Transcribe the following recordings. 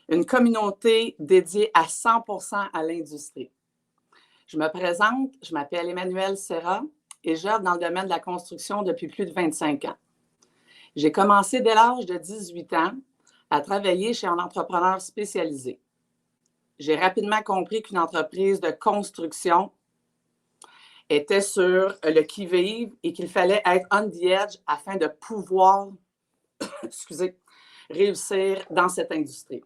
une communauté dédiée à 100% à l'industrie. Je me présente, je m'appelle Emmanuelle Serra et j'œuvre dans le domaine de la construction depuis plus de 25 ans. J'ai commencé dès l'âge de 18 ans à travailler chez un entrepreneur spécialisé. J'ai rapidement compris qu'une entreprise de construction était sur le qui-vive et qu'il fallait être on the edge afin de pouvoir réussir dans cette industrie.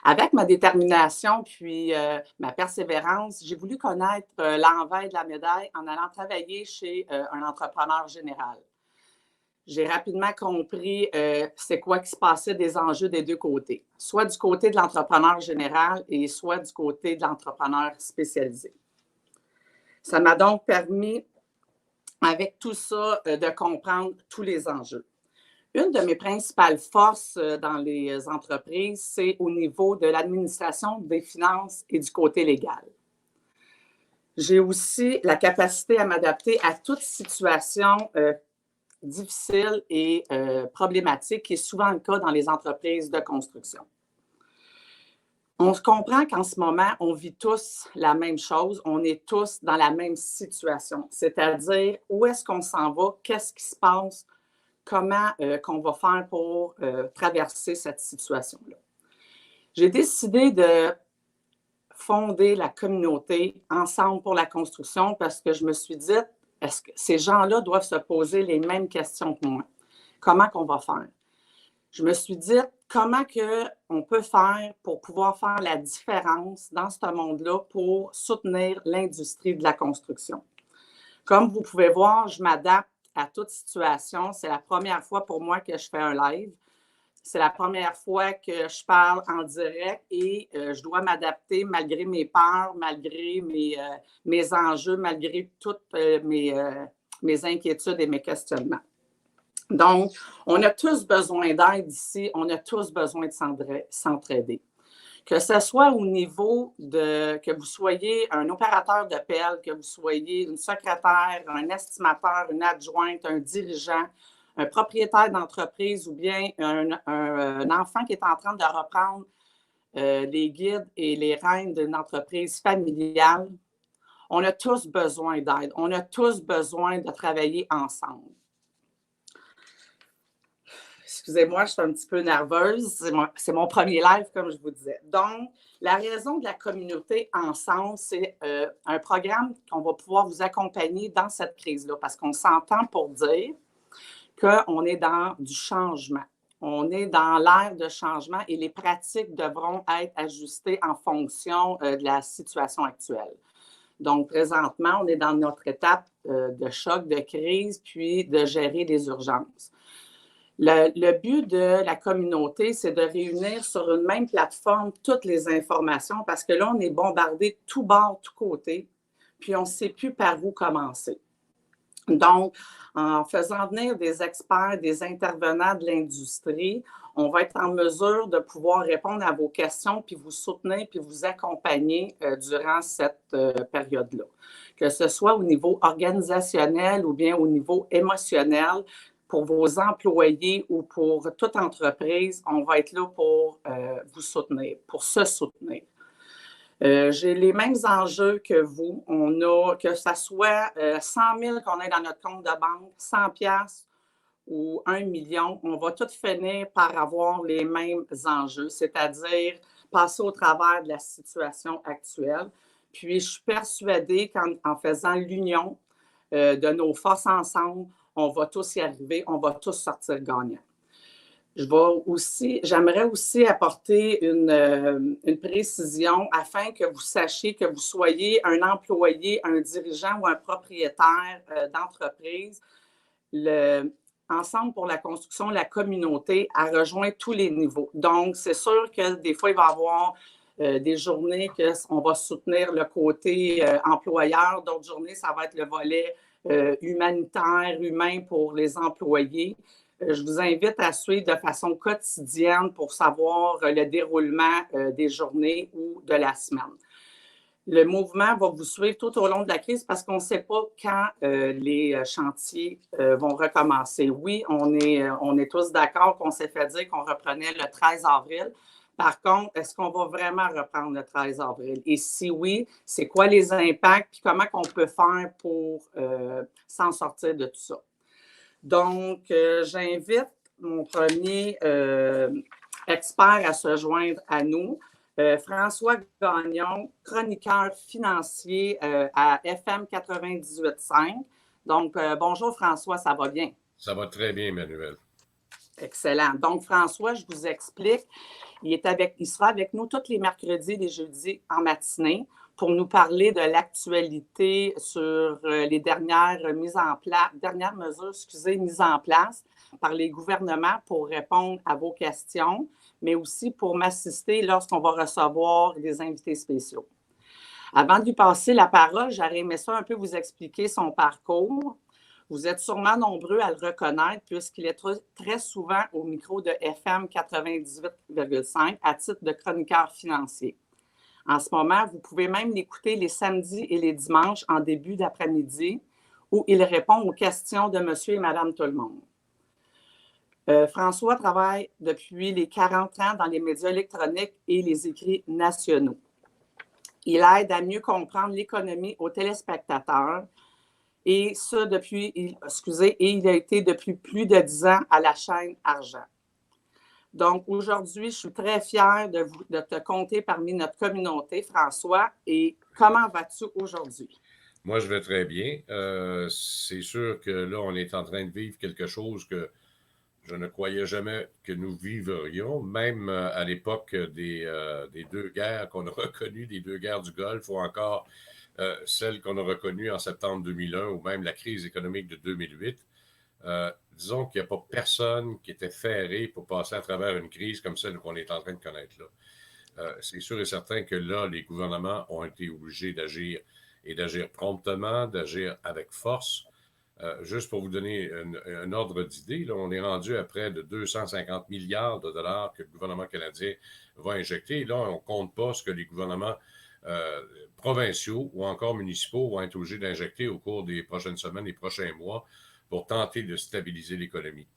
Avec ma détermination puis ma persévérance, j'ai voulu connaître l'envers de la médaille en allant travailler chez un entrepreneur général. J'ai rapidement compris c'est quoi qui se passait des enjeux des deux côtés, soit du côté de l'entrepreneur général et soit du côté de l'entrepreneur spécialisé. Ça m'a donc permis, avec tout ça, de comprendre tous les enjeux. Une de mes principales forces dans les entreprises, c'est au niveau de l'administration des finances et du côté légal. J'ai aussi la capacité à m'adapter à toute situation difficile et problématique, qui est souvent le cas dans les entreprises de construction. On se comprend qu'en ce moment, on vit tous la même chose, on est tous dans la même situation, c'est-à-dire où est-ce qu'on s'en va, qu'est-ce qui se passe, comment qu'on va faire pour traverser cette situation-là. J'ai décidé de fonder la communauté Ensemble pour la construction parce que je me suis dit, est-ce que ces gens-là doivent se poser les mêmes questions que moi? Comment qu'on va faire? Je me suis dit, comment on peut faire pour pouvoir faire la différence dans ce monde-là pour soutenir l'industrie de la construction? Comme vous pouvez voir, je m'adapte à toute situation. C'est la première fois pour moi que je fais un live. C'est la première fois que je parle en direct et je dois m'adapter malgré mes peurs, malgré mes enjeux, malgré toutes mes inquiétudes et mes questionnements. Donc, on a tous besoin d'aide ici, on a tous besoin de s'entraider. Que ce soit au niveau que vous soyez un opérateur de pelle, que vous soyez une secrétaire, un estimateur, une adjointe, un dirigeant, un propriétaire d'entreprise ou bien un enfant qui est en train de reprendre les guides et les rênes d'une entreprise familiale, on a tous besoin d'aide, on a tous besoin de travailler ensemble. Excusez-moi, je suis un petit peu nerveuse. C'est mon premier live, comme je vous disais. Donc, la raison de la communauté Ensemble, c'est un programme qu'on va pouvoir vous accompagner dans cette crise-là, parce qu'on s'entend pour dire qu'on est dans du changement. On est dans l'ère de changement et les pratiques devront être ajustées en fonction de la situation actuelle. Donc, présentement, on est dans notre étape de choc, de crise, puis de gérer les urgences. Le but de la communauté, c'est de réunir sur une même plateforme toutes les informations parce que là, on est bombardé de tous bords, tous côtés, puis on ne sait plus par où commencer. Donc, en faisant venir des experts, des intervenants de l'industrie, on va être en mesure de pouvoir répondre à vos questions, puis vous soutenir, puis vous accompagner durant cette période-là. Que ce soit au niveau organisationnel ou bien au niveau émotionnel, pour vos employés ou pour toute entreprise, on va être là pour vous soutenir, pour se soutenir. J'ai les mêmes enjeux que vous. On a, que ce soit 100 000 qu'on ait dans notre compte de banque, 100 piastres ou 1 million, on va tout finir par avoir les mêmes enjeux, c'est-à-dire passer au travers de la situation actuelle. Puis, je suis persuadée qu'en faisant l'union de nos forces ensemble, on va tous y arriver, on va tous sortir gagnants. J'aimerais aussi apporter une précision afin que vous sachiez que vous soyez un employé, un dirigeant ou un propriétaire d'entreprise. Ensemble pour la construction, la communauté a rejoint tous les niveaux. Donc, c'est sûr que des fois, il va y avoir des journées qu'on va soutenir le côté employeur, d'autres journées, ça va être le volet humanitaire, humain pour les employés. Je vous invite à suivre de façon quotidienne pour savoir le déroulement des journées ou de la semaine. Le mouvement va vous suivre tout au long de la crise parce qu'on ne sait pas quand les chantiers vont recommencer. Oui, on est tous d'accord qu'on s'est fait dire qu'on reprenait le 13 avril, Par contre, est-ce qu'on va vraiment reprendre le 13 avril? Et si oui, c'est quoi les impacts, puis comment on peut faire pour s'en sortir de tout ça? Donc, j'invite mon premier expert à se joindre à nous, François Gagnon, chroniqueur financier à FM 98.5. Donc, bonjour François, ça va bien? Ça va très bien, Emmanuel. Excellent. Donc, François, je vous explique. Il sera avec nous tous les mercredis et les jeudis en matinée pour nous parler de l'actualité sur les dernières mesures mises en place par les gouvernements pour répondre à vos questions, mais aussi pour m'assister lorsqu'on va recevoir des invités spéciaux. Avant de lui passer la parole, j'aurais aimé ça un peu vous expliquer son parcours. Vous êtes sûrement nombreux à le reconnaître puisqu'il est très souvent au micro de FM 98,5 à titre de chroniqueur financier. En ce moment, vous pouvez même l'écouter les samedis et les dimanches en début d'après-midi où il répond aux questions de monsieur et madame tout le monde. François travaille depuis les 40 ans dans les médias électroniques et les écrits nationaux. Il aide à mieux comprendre l'économie aux téléspectateurs. Et ça il a été depuis plus de 10 ans à la chaîne Argent. Donc, aujourd'hui, je suis très fière de te compter parmi notre communauté, François. Et comment vas-tu aujourd'hui? Moi, je vais très bien. C'est sûr que là, on est en train de vivre quelque chose que je ne croyais jamais que nous vivrions, même à l'époque des deux guerres qu'on a reconnues, des deux guerres du Golfe, ou encore celle qu'on a reconnue en septembre 2001, ou même la crise économique de 2008. Disons qu'il n'y a pas personne qui était ferré pour passer à travers une crise comme celle qu'on est en train de connaître là. C'est sûr et certain que là, les gouvernements ont été obligés d'agir et d'agir promptement, d'agir avec force. Juste pour vous donner un ordre d'idée, là, on est rendu à près de 250 milliards de dollars que le gouvernement canadien va injecter. Et là, on ne compte pas ce que les gouvernements provinciaux ou encore municipaux vont être obligés d'injecter au cours des prochaines semaines et prochains mois pour tenter de stabiliser l'économie.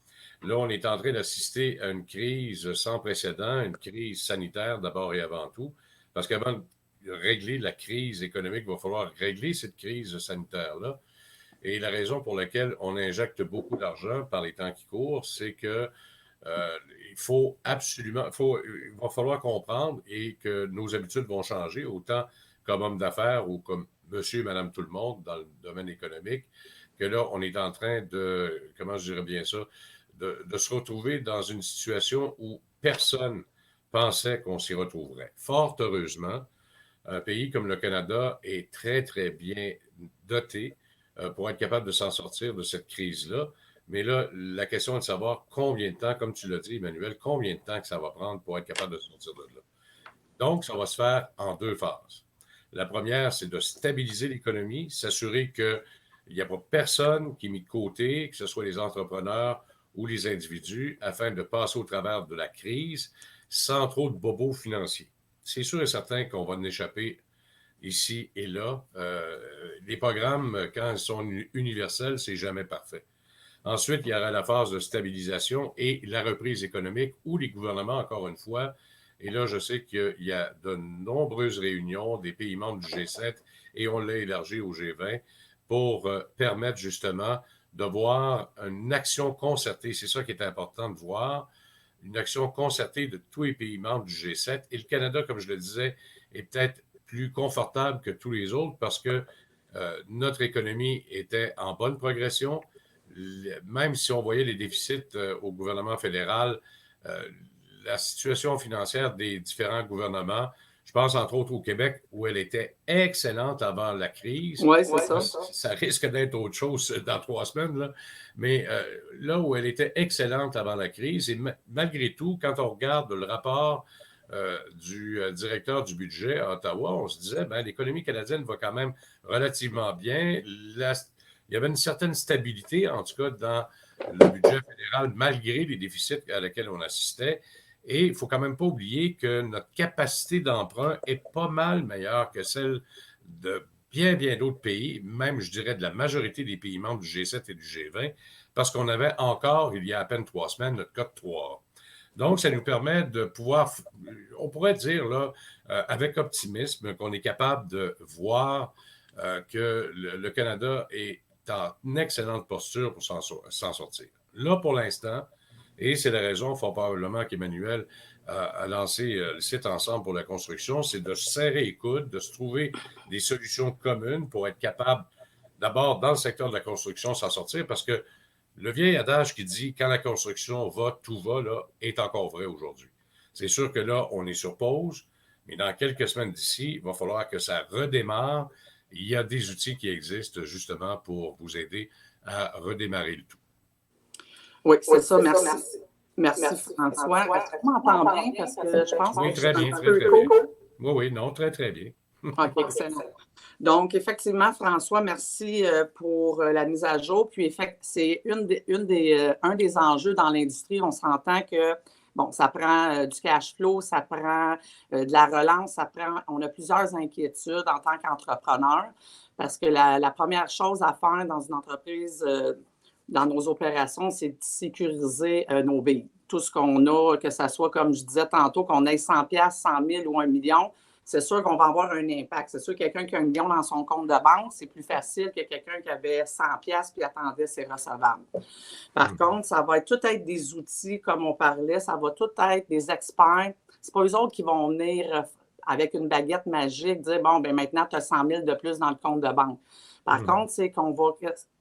Là, on est en train d'assister à une crise sans précédent, une crise sanitaire d'abord et avant tout, parce qu'avant de régler la crise économique, il va falloir régler cette crise sanitaire-là. Et la raison pour laquelle on injecte beaucoup d'argent par les temps qui courent, c'est que il faut absolument, il va falloir comprendre et que nos habitudes vont changer, autant comme homme d'affaires ou comme monsieur et madame tout le monde dans le domaine économique, que là, on est en train de, comment je dirais bien ça, de se retrouver dans une situation où personne pensait qu'on s'y retrouverait. Fort heureusement, un pays comme le Canada est très, très bien doté pour être capable de s'en sortir de cette crise-là. Mais là, la question est de savoir combien de temps, comme tu l'as dit, Emmanuel, combien de temps que ça va prendre pour être capable de sortir de là. Donc, ça va se faire en deux phases. La première, c'est de stabiliser l'économie, s'assurer qu'il n'y a pas personne qui est mis de côté, que ce soit les entrepreneurs ou les individus, afin de passer au travers de la crise sans trop de bobos financiers. C'est sûr et certain qu'on va en échapper ici et là. Les programmes, quand ils sont universels, c'est jamais parfait. Ensuite, il y aura la phase de stabilisation et la reprise économique où les gouvernements, encore une fois, et là, je sais qu'il y a de nombreuses réunions des pays membres du G7 et on l'a élargi au G20 pour permettre justement de voir une action concertée. C'est ça qui est important de voir, une action concertée de tous les pays membres du G7. Et le Canada, comme je le disais, est peut-être plus confortable que tous les autres parce que notre économie était en bonne progression. Même si on voyait les déficits au gouvernement fédéral, la situation financière des différents gouvernements, je pense entre autres au Québec, où elle était excellente avant la crise. Oui, c'est ça. Ça risque d'être autre chose dans 3 semaines, là. Mais là où elle était excellente avant la crise, et malgré tout, quand on regarde le rapport du directeur du budget à Ottawa, on se disait, ben, l'économie canadienne va quand même relativement bien. Il y avait une certaine stabilité, en tout cas, dans le budget fédéral, malgré les déficits à lesquels on assistait. Et il ne faut quand même pas oublier que notre capacité d'emprunt est pas mal meilleure que celle de bien, bien d'autres pays, même, je dirais, de la majorité des pays membres du G7 et du G20, parce qu'on avait encore, il y a à peine 3 semaines, notre code 3A. Donc, ça nous permet de pouvoir, on pourrait dire là, avec optimisme, qu'on est capable de voir que le Canada est en excellente posture pour s'en sortir. Là, pour l'instant, et c'est la raison, fort probablement, qu'Emmanuel a lancé le site Ensemble pour la construction, c'est de se serrer les coudes, de se trouver des solutions communes pour être capable, d'abord, dans le secteur de la construction, s'en sortir, parce que le vieil adage qui dit quand la construction va, tout va, là, est encore vrai aujourd'hui. C'est sûr que là, on est sur pause, mais dans quelques semaines d'ici, il va falloir que ça redémarre. Il y a des outils qui existent justement pour vous aider à redémarrer le tout. Oui, c'est ça, merci. Merci François. Est-ce que tu m'entends bien? Parce que je pense Oui, que je très suis un bien, petit très, peu très bien. court. Oui, oui, non, très, très bien. OK, excellent. Donc, effectivement, François, merci pour la mise à jour. Puis, c'est un des enjeux dans l'industrie. On s'entend que, bon, ça prend du cash flow, ça prend de la relance, on a plusieurs inquiétudes en tant qu'entrepreneur parce que la première chose à faire dans une entreprise, dans nos opérations, c'est de sécuriser nos billes. Tout ce qu'on a, que ce soit, comme je disais tantôt, qu'on ait 100 pièces, 100 000 ou 1 million, c'est sûr qu'on va avoir un impact. C'est sûr que quelqu'un qui a 1 million dans son compte de banque, c'est plus facile que quelqu'un qui avait 100 pièces puis attendait ses recevables. Par contre, ça va tout être des outils, comme on parlait, ça va tout être des experts. C'est pas eux autres qui vont venir avec une baguette magique dire, bon, ben maintenant, tu as 100 000 de plus dans le compte de banque. Par contre, c'est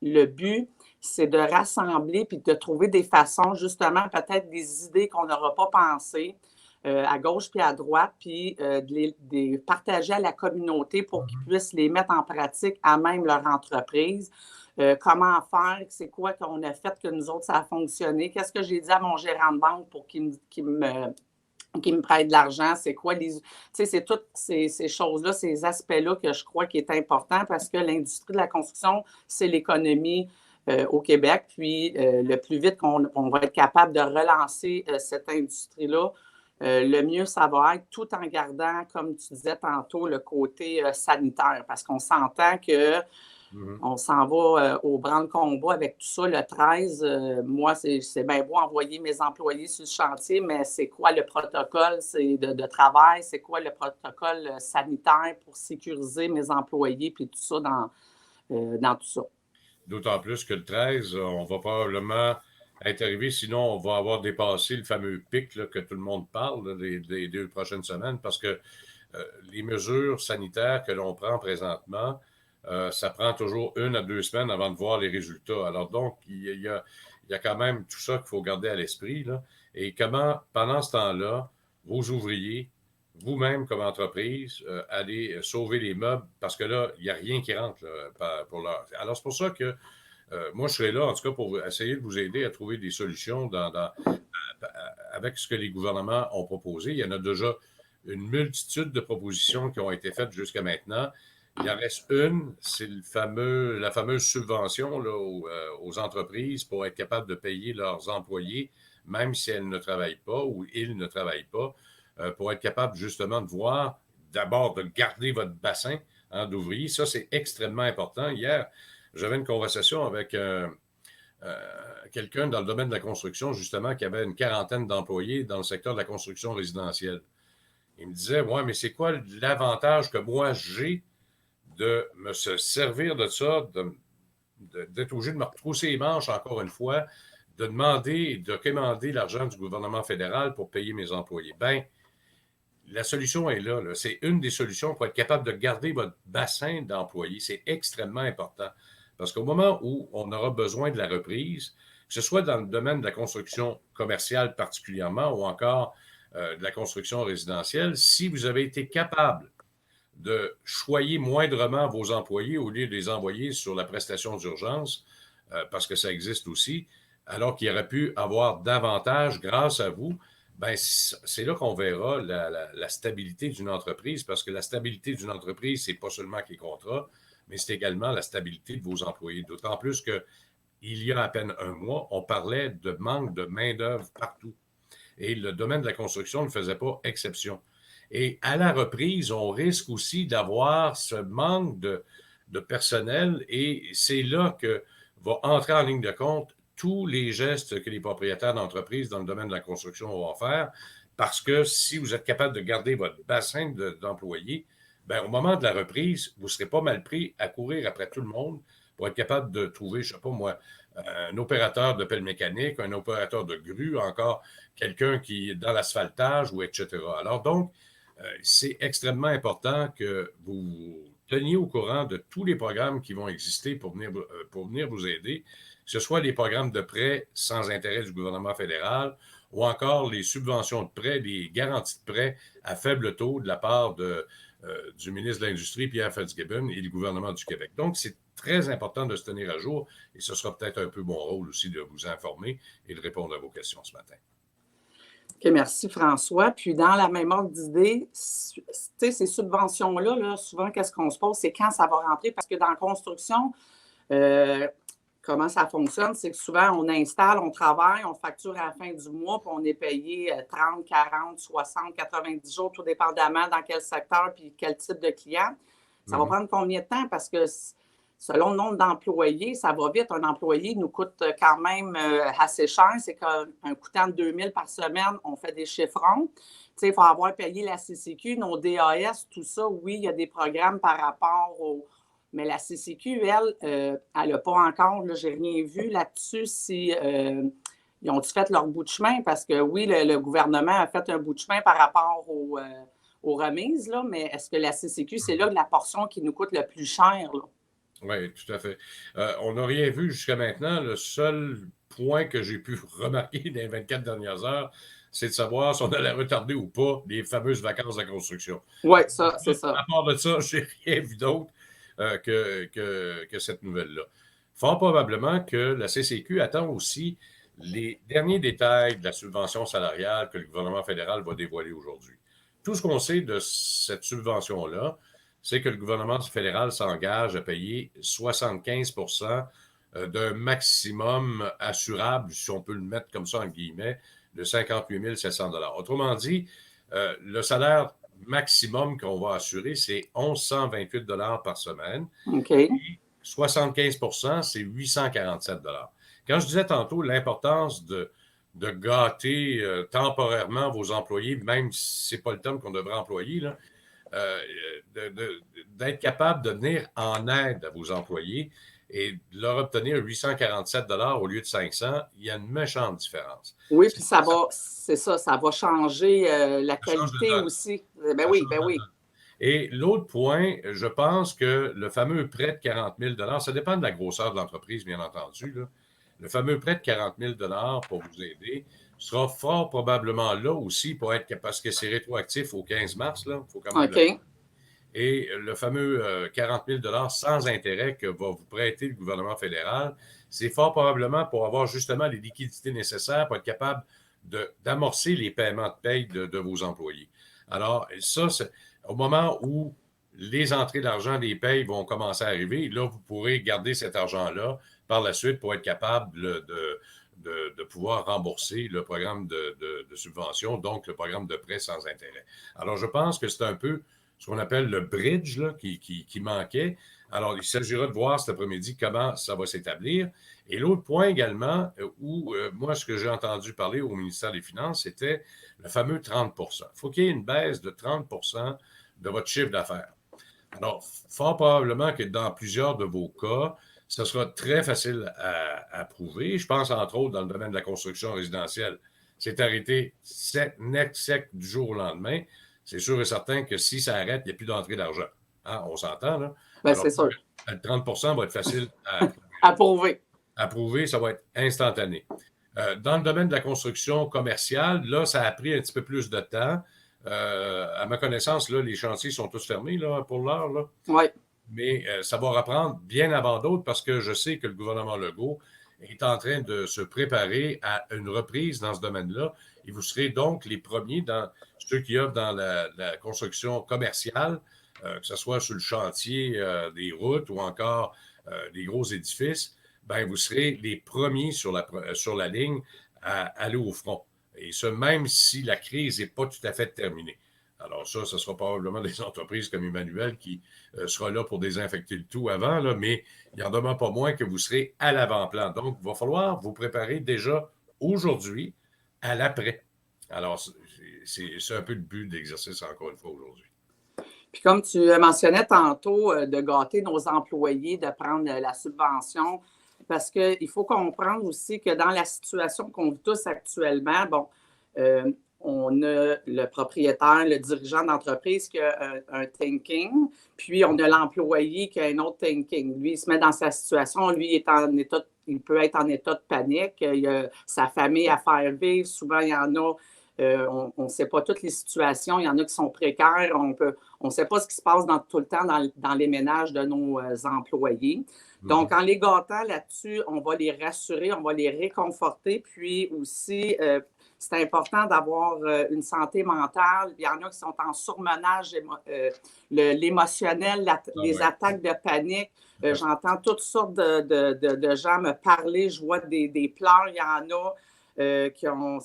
le but, c'est de rassembler puis de trouver des façons, justement, peut-être des idées qu'on n'aura pas pensées à gauche puis à droite, puis de les partager à la communauté pour qu'ils puissent les mettre en pratique à même leur entreprise. Comment faire, c'est quoi qu'on a fait que nous autres, ça a fonctionné, qu'est-ce que j'ai dit à mon gérant de banque pour qu'il me prête de l'argent, c'est quoi les... Tu sais, c'est toutes ces choses-là, ces aspects-là que je crois qui est important parce que l'industrie de la construction, c'est l'économie au Québec. Puis, le plus vite qu'on va être capable de relancer cette industrie-là, le mieux, ça va être tout en gardant, comme tu disais tantôt, le côté sanitaire parce qu'on s'entend que on s'en va au branle-combat avec tout ça. Le 13, moi, c'est bien beau envoyer mes employés sur le chantier, mais c'est quoi le protocole de travail? C'est quoi le protocole sanitaire pour sécuriser mes employés puis tout ça dans tout ça? D'autant plus que le 13, on va probablement être arrivé, sinon on va avoir dépassé le fameux pic là, que tout le monde parle là, des 2 prochaines semaines parce que les mesures sanitaires que l'on prend présentement, ça prend toujours 1 à 2 semaines avant de voir les résultats. Alors donc, il y a quand même tout ça qu'il faut garder à l'esprit. Là. Et comment, pendant ce temps-là, vos ouvriers, vous-même comme entreprise, allez sauver les meubles parce que là, il n'y a rien qui rentre là, pour l'heure. Alors, c'est pour ça que moi, je serai là, en tout cas, pour essayer de vous aider à trouver des solutions avec ce que les gouvernements ont proposé. Il y en a déjà une multitude de propositions qui ont été faites jusqu'à maintenant. Il en reste une, c'est la fameuse subvention là, aux entreprises pour être capable de payer leurs employés, même si elles ne travaillent pas ou ils ne travaillent pas, pour être capable justement de voir, d'abord de garder votre bassin d'ouvriers. Ça, c'est extrêmement important. Hier, j'avais une conversation avec quelqu'un dans le domaine de la construction, justement, qui avait une quarantaine d'employés dans le secteur de la construction résidentielle. Il me disait, ouais, mais c'est quoi l'avantage que moi j'ai de me servir de ça, d'être obligé de me retrousser les manches encore une fois, de demander, de commander l'argent du gouvernement fédéral pour payer mes employés. Ben, la solution est là. C'est une des solutions pour être capable de garder votre bassin d'employés. C'est extrêmement important. Parce qu'au moment où on aura besoin de la reprise, que ce soit dans le domaine de la construction commerciale particulièrement ou encore de la construction résidentielle, si vous avez été capable de choyer moindrement vos employés au lieu de les envoyer sur la prestation d'urgence, parce que ça existe aussi, alors qu'il aurait pu avoir davantage grâce à vous, ben c'est là qu'on verra la stabilité d'une entreprise, parce que la stabilité d'une entreprise, c'est pas seulement les contrats, mais c'est également la stabilité de vos employés. D'autant plus que il y a à peine un mois, on parlait de manque de main-d'œuvre partout. Et le domaine de la construction ne faisait pas exception. Et à la reprise, on risque aussi d'avoir ce manque de personnel et c'est là que va entrer en ligne de compte tous les gestes que les propriétaires d'entreprises dans le domaine de la construction vont faire, parce que si vous êtes capable de garder votre bassin d'employés, ben, au moment de la reprise, vous ne serez pas mal pris à courir après tout le monde pour être capable de trouver, je ne sais pas moi, un opérateur de pelle mécanique, un opérateur de grue, encore quelqu'un qui est dans l'asphaltage, ou etc. Alors donc, c'est extrêmement important que vous vous teniez au courant de tous les programmes qui vont exister pour venir vous aider, que ce soit les programmes de prêts sans intérêt du gouvernement fédéral ou encore les subventions de prêts, les garanties de prêts à faible taux de la part du ministre de l'Industrie, Pierre Fitzgibbon, et du gouvernement du Québec. Donc, c'est très important de se tenir à jour et ce sera peut-être un peu mon rôle aussi de vous informer et de répondre à vos questions ce matin. OK, merci François. Puis dans la même ordre d'idée, ces subventions-là, là, souvent, qu'est-ce qu'on se pose, c'est quand ça va rentrer, parce que dans la construction, comment ça fonctionne, c'est que souvent, on installe, on travaille, on facture à la fin du mois, puis on est payé 30, 40, 60, 90 jours, tout dépendamment dans quel secteur puis quel type de client. Ça va prendre combien de temps? Parce que selon le nombre d'employés, ça va vite. Un employé nous coûte quand même assez cher. C'est qu'un coûtant de 2 000 par semaine, on fait des chiffrons. Tu sais, il faut avoir payé la CCQ, nos DAS, tout ça. Oui, il y a des programmes par rapport au... Mais la CCQ, elle n'a pas encore, je n'ai rien vu là-dessus si ils ont fait leur bout de chemin, parce que oui, le gouvernement a fait un bout de chemin par rapport aux remises, là, mais est-ce que la CCQ, c'est là la portion qui nous coûte le plus cher, là? Oui, tout à fait. On n'a rien vu jusqu'à maintenant. Le seul point que j'ai pu remarquer dans les 24 dernières heures, c'est de savoir si on allait retarder ou pas les fameuses vacances de construction. Oui, ça, c'est ça. À part de ça, je n'ai rien vu d'autre que cette nouvelle-là. Fort probablement que la CCQ attend aussi les derniers détails de la subvention salariale que le gouvernement fédéral va dévoiler aujourd'hui. Tout ce qu'on sait de cette subvention-là, c'est que le gouvernement fédéral s'engage à payer 75 d'un maximum assurable, si on peut le mettre comme ça en guillemets, de 58 700 $. Autrement dit, le salaire maximum qu'on va assurer, c'est 1 128 $ par semaine. OK. Et 75 c'est 847 $. Quand je disais tantôt l'importance de gâter temporairement vos employés, même si ce n'est pas le terme qu'on devrait employer, là, d'être capable de venir en aide à vos employés et de leur obtenir 847 $ au lieu de 500, il y a une méchante différence. Oui, puis c'est ça, ça va changer la qualité donne. aussi. Ben oui, ben oui. Et l'autre point, je pense que le fameux prêt de 40 000 $, ça dépend de la grosseur de l'entreprise, bien entendu, là. Le fameux prêt de 40 000 $ pour vous aider sera fort probablement là aussi pour être, parce que c'est rétroactif au 15 mars, là, il faut quand même le dire. Et le fameux 40 000 $ sans intérêt que va vous prêter le gouvernement fédéral, c'est fort probablement pour avoir justement les liquidités nécessaires pour être capable d'amorcer les paiements de paye de vos employés. Alors, ça, c'est au moment où les entrées d'argent des payes vont commencer à arriver, là, vous pourrez garder cet argent-là par la suite pour être capable de pouvoir rembourser le programme de subvention, donc le programme de prêt sans intérêt. Alors, je pense que c'est un peu ce qu'on appelle le bridge là, qui manquait. Alors, il s'agira de voir cet après-midi comment ça va s'établir. Et l'autre point également, où moi, ce que j'ai entendu parler au ministère des Finances, c'était le fameux 30 %. Il faut qu'il y ait une baisse de 30 % de votre chiffre d'affaires. Alors, fort probablement que dans plusieurs de vos cas, ce sera très facile à prouver. Je pense, entre autres, dans le domaine de la construction résidentielle. C'est arrêté net sec du jour au lendemain. C'est sûr et certain que si ça arrête, il n'y a plus d'entrée d'argent. Hein? On s'entend, là? Ben, c'est sûr. Le 30 % va être facile à prouver. À prouver, ça va être instantané. Dans le domaine de la construction commerciale, là, ça a pris un petit peu plus de temps. À ma connaissance, là, les chantiers sont tous fermés là, pour l'heure. Oui. Mais ça va reprendre bien avant d'autres parce que je sais que le gouvernement Legault est en train de se préparer à une reprise dans ce domaine-là. Et vous serez donc les premiers dans ceux qui œuvrent dans la construction commerciale, que ce soit sur le chantier des routes ou encore des gros édifices, ben vous serez les premiers sur la ligne à aller au front. Et ce, même si la crise n'est pas tout à fait terminée. Alors ça sera probablement des entreprises comme Emmanuel qui sera là pour désinfecter le tout avant, là, mais il n'en demeure pas moins que vous serez à l'avant-plan. Donc, il va falloir vous préparer déjà aujourd'hui à l'après. Alors, c'est un peu le but de l'exercice encore une fois aujourd'hui. Puis comme tu mentionnais tantôt, de gâter nos employés, de prendre la subvention, parce qu'il faut comprendre aussi que dans la situation qu'on vit tous actuellement, bon, on a le propriétaire, le dirigeant d'entreprise qui a un thinking, puis on a l'employé qui a un autre thinking. Lui, il se met dans sa situation, lui, il peut être en état de panique, il a sa famille à faire vivre, souvent il y en a, on ne sait pas toutes les situations, il y en a qui sont précaires, on ne sait pas ce qui se passe tout le temps dans les ménages de nos employés. Donc, en les gâtant là-dessus, on va les rassurer, on va les réconforter, puis aussi, c'est important d'avoir une santé mentale. Il y en a qui sont en surmenage, l'émotionnel, les attaques de panique. J'entends toutes sortes de gens me parler, je vois des pleurs, il y en a. Qui ont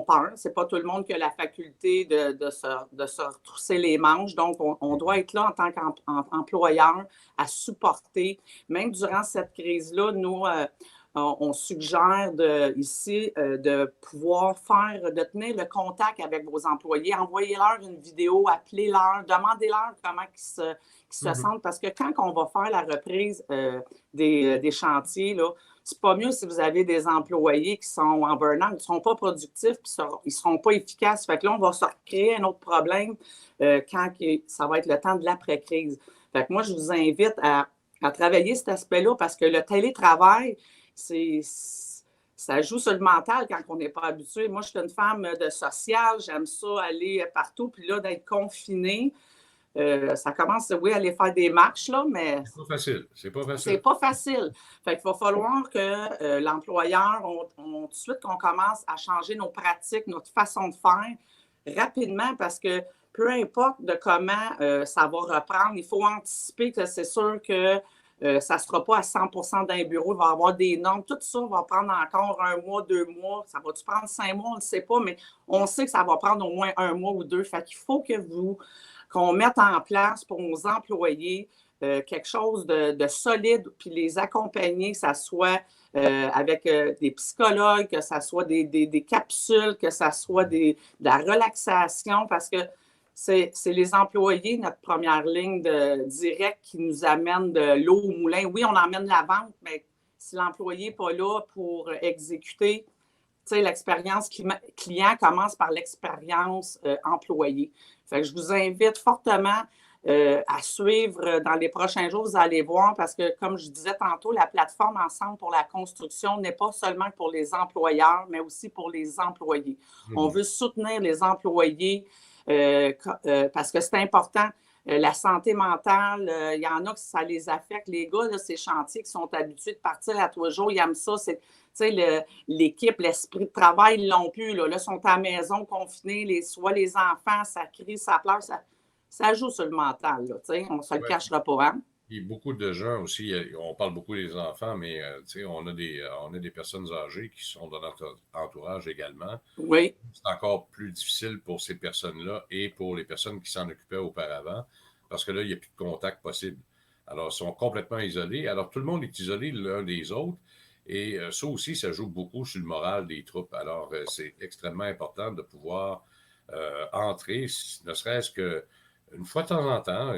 peur. C'est pas tout le monde qui a la faculté de se retrousser les manches. Donc, on doit être là en tant qu'employeur à supporter. Même durant cette crise-là, nous, on suggère ici de pouvoir de tenir le contact avec vos employés, envoyez-leur une vidéo, appelez-leur, demandez-leur comment ils se sentent. Parce que quand on va faire la reprise des chantiers, là, c'est pas mieux si vous avez des employés qui sont en burn-out, qui ne seront pas productifs, puis ils ne seront pas efficaces. Fait que là, on va se recréer un autre problème quand ça va être le temps de l'après-crise. Fait que moi, je vous invite à travailler cet aspect-là parce que le télétravail, ça joue sur le mental quand on n'est pas habitué. Moi, je suis une femme de social, j'aime ça aller partout, puis là, d'être confinée, ça commence, oui, à aller faire des marches, là, mais... C'est pas facile. C'est pas facile. C'est pas facile. Fait qu'il va falloir que l'employeur, tout de suite qu'on commence à changer nos pratiques, notre façon de faire rapidement parce que peu importe de comment ça va reprendre, il faut anticiper que c'est sûr que ça ne sera pas à 100% d'un bureau, il va y avoir des normes. Tout ça va prendre encore 1 mois, 2 mois. Ça va-tu prendre 5 mois? On ne sait pas, mais on sait que ça va prendre au moins 1 mois ou 2. Fait qu'il faut qu'on mette en place pour nos employés quelque chose de solide, puis les accompagner, que ça soit avec des psychologues, que ça soit des capsules, que ça soit de la relaxation, parce que c'est les employés, notre première ligne directe qui nous amène de l'eau au moulin. Oui, on emmène la vente, mais si l'employé n'est pas là pour exécuter, l'expérience client commence par l'expérience employé. Fait que je vous invite fortement à suivre dans les prochains jours. Vous allez voir parce que, comme je disais tantôt, la plateforme Ensemble pour la construction n'est pas seulement pour les employeurs, mais aussi pour les employés. On veut soutenir les employés parce que c'est important. La santé mentale, il y en a que ça les affecte. Les gars, là, ces chantiers qui sont habitués de partir à 3 jours, ils aiment ça. L'équipe, l'esprit de travail, ils l'ont plus. Là, ils sont à la maison confinés. Soit les enfants, ça crie, ça pleure. Ça joue sur le mental. Là, on ne se le cachera pas. Hein? Il y a beaucoup de gens aussi, on parle beaucoup des enfants, mais on a des personnes âgées qui sont dans notre entourage également. Oui. C'est encore plus difficile pour ces personnes-là et pour les personnes qui s'en occupaient auparavant, parce que là, il n'y a plus de contact possible. Alors, ils sont complètement isolés. Alors, tout le monde est isolé l'un des autres. Et ça aussi, ça joue beaucoup sur le moral des troupes. Alors, c'est extrêmement important de pouvoir entrer, ne serait-ce qu'une fois de temps en temps,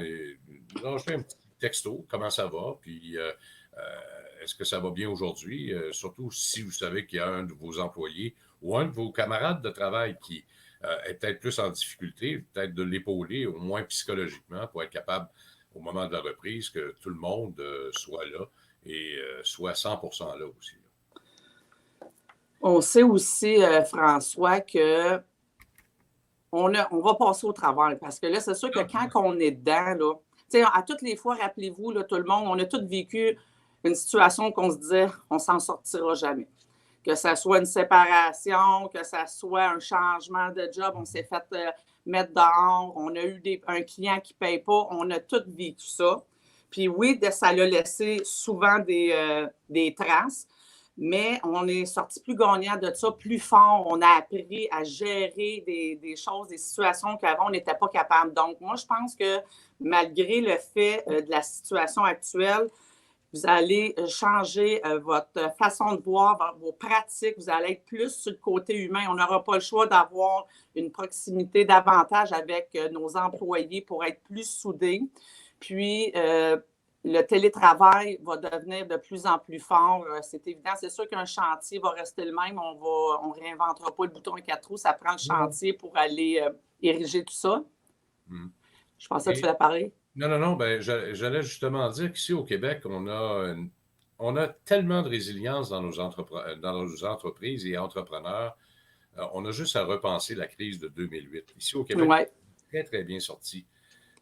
lâcher un petit texto, comment ça va, puis est-ce que ça va bien aujourd'hui, surtout si vous savez qu'il y a un de vos employés ou un de vos camarades de travail qui est peut-être plus en difficulté, peut-être de l'épauler, au moins psychologiquement, pour être capable, au moment de la reprise, que tout le monde soit là et soit 100% là aussi. On sait aussi, François, que on va passer au travers. Parce que là, c'est sûr que quand on est dedans, là, à toutes les fois, rappelez-vous, là, tout le monde, on a tous vécu une situation qu'on se disait, on ne s'en sortira jamais. Que ça soit une séparation, que ça soit un changement de job, on s'est fait mettre dehors, on a eu un client qui ne paye pas, on a tous vécu ça. Puis oui, ça l'a laissé souvent des traces, Mais on est sorti plus gagnant de ça, plus fort. On a appris à gérer des choses, des situations qu'avant, on n'était pas capable. Donc, moi, je pense que malgré le fait de la situation actuelle, vous allez changer votre façon de voir, vos pratiques. Vous allez être plus sur le côté humain. On n'aura pas le choix d'avoir une proximité davantage avec nos employés pour être plus soudés. Puis, le télétravail va devenir de plus en plus fort. C'est évident. C'est sûr qu'un chantier va rester le même. On ne réinventera pas le bouton à 4 roues. Ça prend le chantier pour aller ériger tout ça. Je pensais que tu voulais parler. Non. Ben, j'allais justement dire qu'ici au Québec, on a tellement de résilience dans nos entreprises et entrepreneurs. On a juste à repenser la crise de 2008. Ici au Québec, Ouais. très, très bien sorti.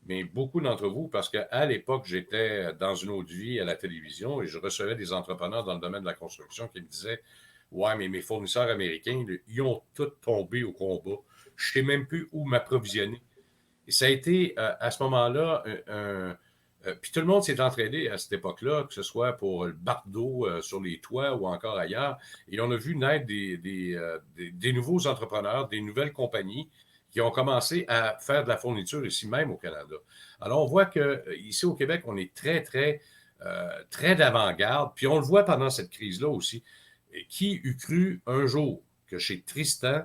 Mais beaucoup d'entre vous, parce qu'à l'époque, j'étais dans une autre vie à la télévision et je recevais des entrepreneurs dans le domaine de la construction qui me disaient ouais, mais mes fournisseurs américains, ils ont tous tombé au combat. Je ne sais même plus où m'approvisionner. Et ça a été à ce moment-là puis tout le monde s'est entraîné à cette époque-là, que ce soit pour le bardeau sur les toits ou encore ailleurs. Et on a vu naître des nouveaux entrepreneurs, des nouvelles compagnies qui ont commencé à faire de la fourniture ici même au Canada. Alors, on voit qu'ici au Québec, on est très, très, très d'avant-garde. Puis on le voit pendant cette crise-là aussi. Et qui eût cru un jour que chez Tristan,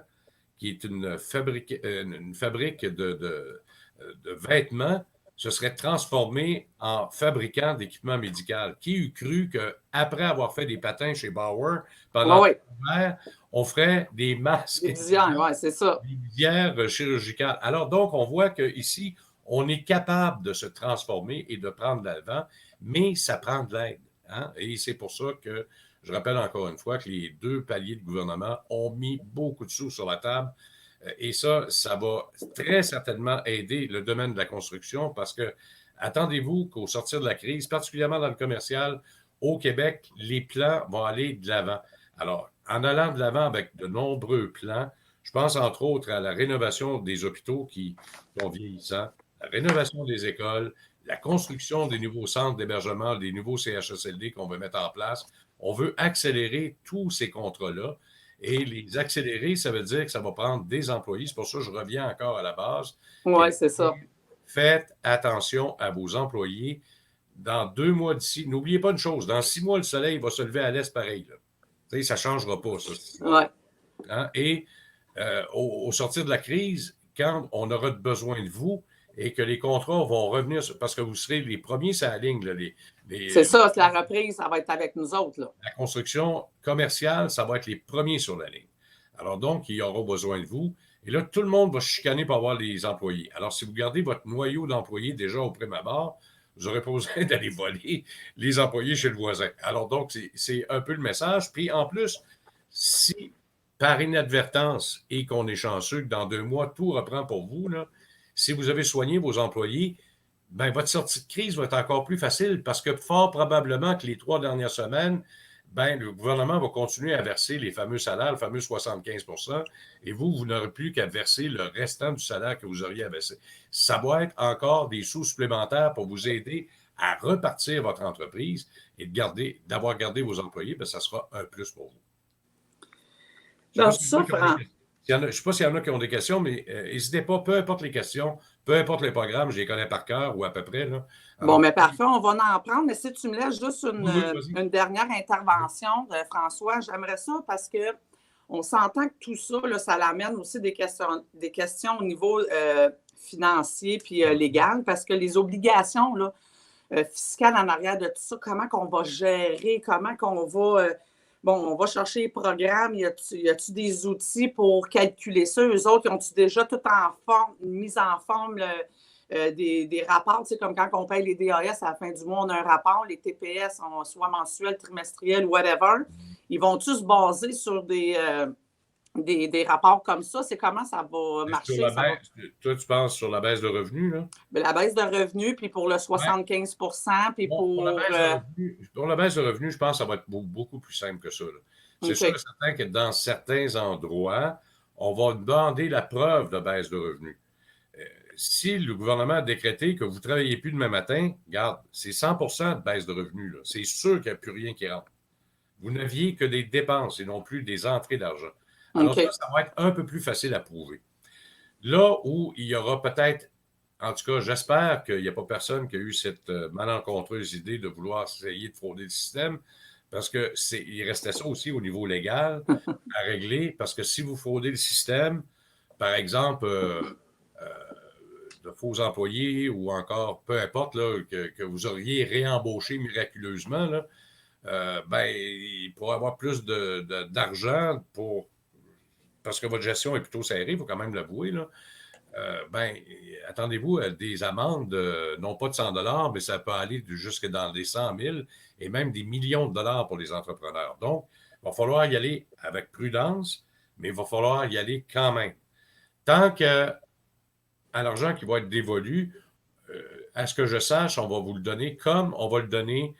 qui est une fabrique de vêtements, se serait transformé en fabricant d'équipements médicaux. Qui eût cru qu'après avoir fait des patins chez Bauer, pendant l'hiver, on ferait des masques, des visières, ouais, c'est ça. Des visières chirurgicales. Alors donc, on voit qu'ici, on est capable de se transformer et de prendre l'avant, mais ça prend de l'aide. Hein? Et c'est pour ça que je rappelle encore une fois que les deux paliers de gouvernement ont mis beaucoup de sous sur la table. Et ça va très certainement aider le domaine de la construction parce que attendez-vous qu'au sortir de la crise, particulièrement dans le commercial, au Québec, les plans vont aller de l'avant. Alors, en allant de l'avant avec de nombreux plans, je pense entre autres à la rénovation des hôpitaux qui sont vieillissants, la rénovation des écoles, la construction des nouveaux centres d'hébergement, des nouveaux CHSLD qu'on veut mettre en place. On veut accélérer tous ces contrats-là. Et les accélérer, ça veut dire que ça va prendre des employés. C'est pour ça que je reviens encore à la base. Oui, c'est ça. Faites attention à vos employés. Dans 2 mois d'ici, n'oubliez pas une chose, dans 6 mois, le soleil va se lever à l'est pareil. Là. Ça ne changera pas, ça. Ouais. Hein? Et au sortir de la crise, quand on aura besoin de vous et que les contrats vont revenir, parce que vous serez les premiers sur la ligne. Là, c'est ça, la reprise, ça va être avec nous autres. Là. La construction commerciale, ça va être les premiers sur la ligne. Alors donc, il y aura besoin de vous. Et là, tout le monde va chicaner pour avoir les employés. Alors, si vous gardez votre noyau d'employés déjà au prime abord, vous n'aurez pas besoin d'aller voler les employés chez le voisin. Alors donc, c'est un peu le message. Puis en plus, si par inadvertance et qu'on est chanceux que dans 2 mois, tout reprend pour vous, là, si vous avez soigné vos employés, ben, votre sortie de crise va être encore plus facile parce que fort probablement que les 3 dernières semaines, ben, le gouvernement va continuer à verser les fameux salaires, le fameux 75 %, et vous n'aurez plus qu'à verser le restant du salaire que vous auriez à verser. Ça va être encore des sous supplémentaires pour vous aider à repartir votre entreprise et d'avoir gardé vos employés, ben, ça sera un plus pour vous. Je ne sais pas s'il y en a qui ont des questions, mais n'hésitez pas, peu importe les questions, peu importe les programmes, je les connais par cœur ou à peu près. Là. Alors, bon, mais parfait, on va en prendre. Mais si tu me laisses juste une dernière intervention, François, j'aimerais ça parce qu'on s'entend que tout ça, là, ça l'amène aussi des questions au niveau financier puis légal, parce que les obligations là, fiscales en arrière de tout ça, comment qu'on va gérer, comment qu'on va... on va chercher les programmes. Y a-tu des outils pour calculer ça? Eux autres, ils ont-tu déjà tout en forme, mise en forme des rapports? Tu sais, comme quand on paye les DAS à la fin du mois, on a un rapport. Les TPS, soit mensuels, trimestriels, whatever. Ils vont-tu se baser sur des rapports comme ça? C'est comment ça va marcher? Toi, tu penses sur la baisse de revenus, là? La baisse de revenus, puis pour le 75 %, puis pour la baisse de revenus, je pense que ça va être beaucoup plus simple que ça. C'est sûr et certain que dans certains endroits, on va demander la preuve de baisse de revenus. Si le gouvernement a décrété que vous ne travaillez plus demain matin, regarde, c'est 100 % de baisse de revenus. C'est sûr qu'il n'y a plus rien qui rentre. vous n'aviez que des dépenses et non plus des entrées d'argent. Alors OK. ça va être un peu plus facile à prouver. Là où il y aura peut-être, en tout cas, j'espère qu'il n'y a pas personne qui a eu cette malencontreuse idée de vouloir essayer de frauder le système, parce qu'il restait ça aussi au niveau légal à régler, parce que si vous fraudez le système, par exemple, euh, de faux employés ou encore, peu importe, là, que vous auriez réembauché miraculeusement, là, ben, il pourrait avoir plus d'argent parce que votre gestion est plutôt serrée, il faut quand même l'avouer, là. Ben, attendez-vous à des amendes, non pas de 100 mais ça peut aller jusque dans les 100 000 et même des millions de dollars pour les entrepreneurs. Donc, il va falloir y aller avec prudence, mais il va falloir y aller quand même. Tant que à l'argent qui va être dévolu, à ce que je sache, on va vous le donner comme on va le donner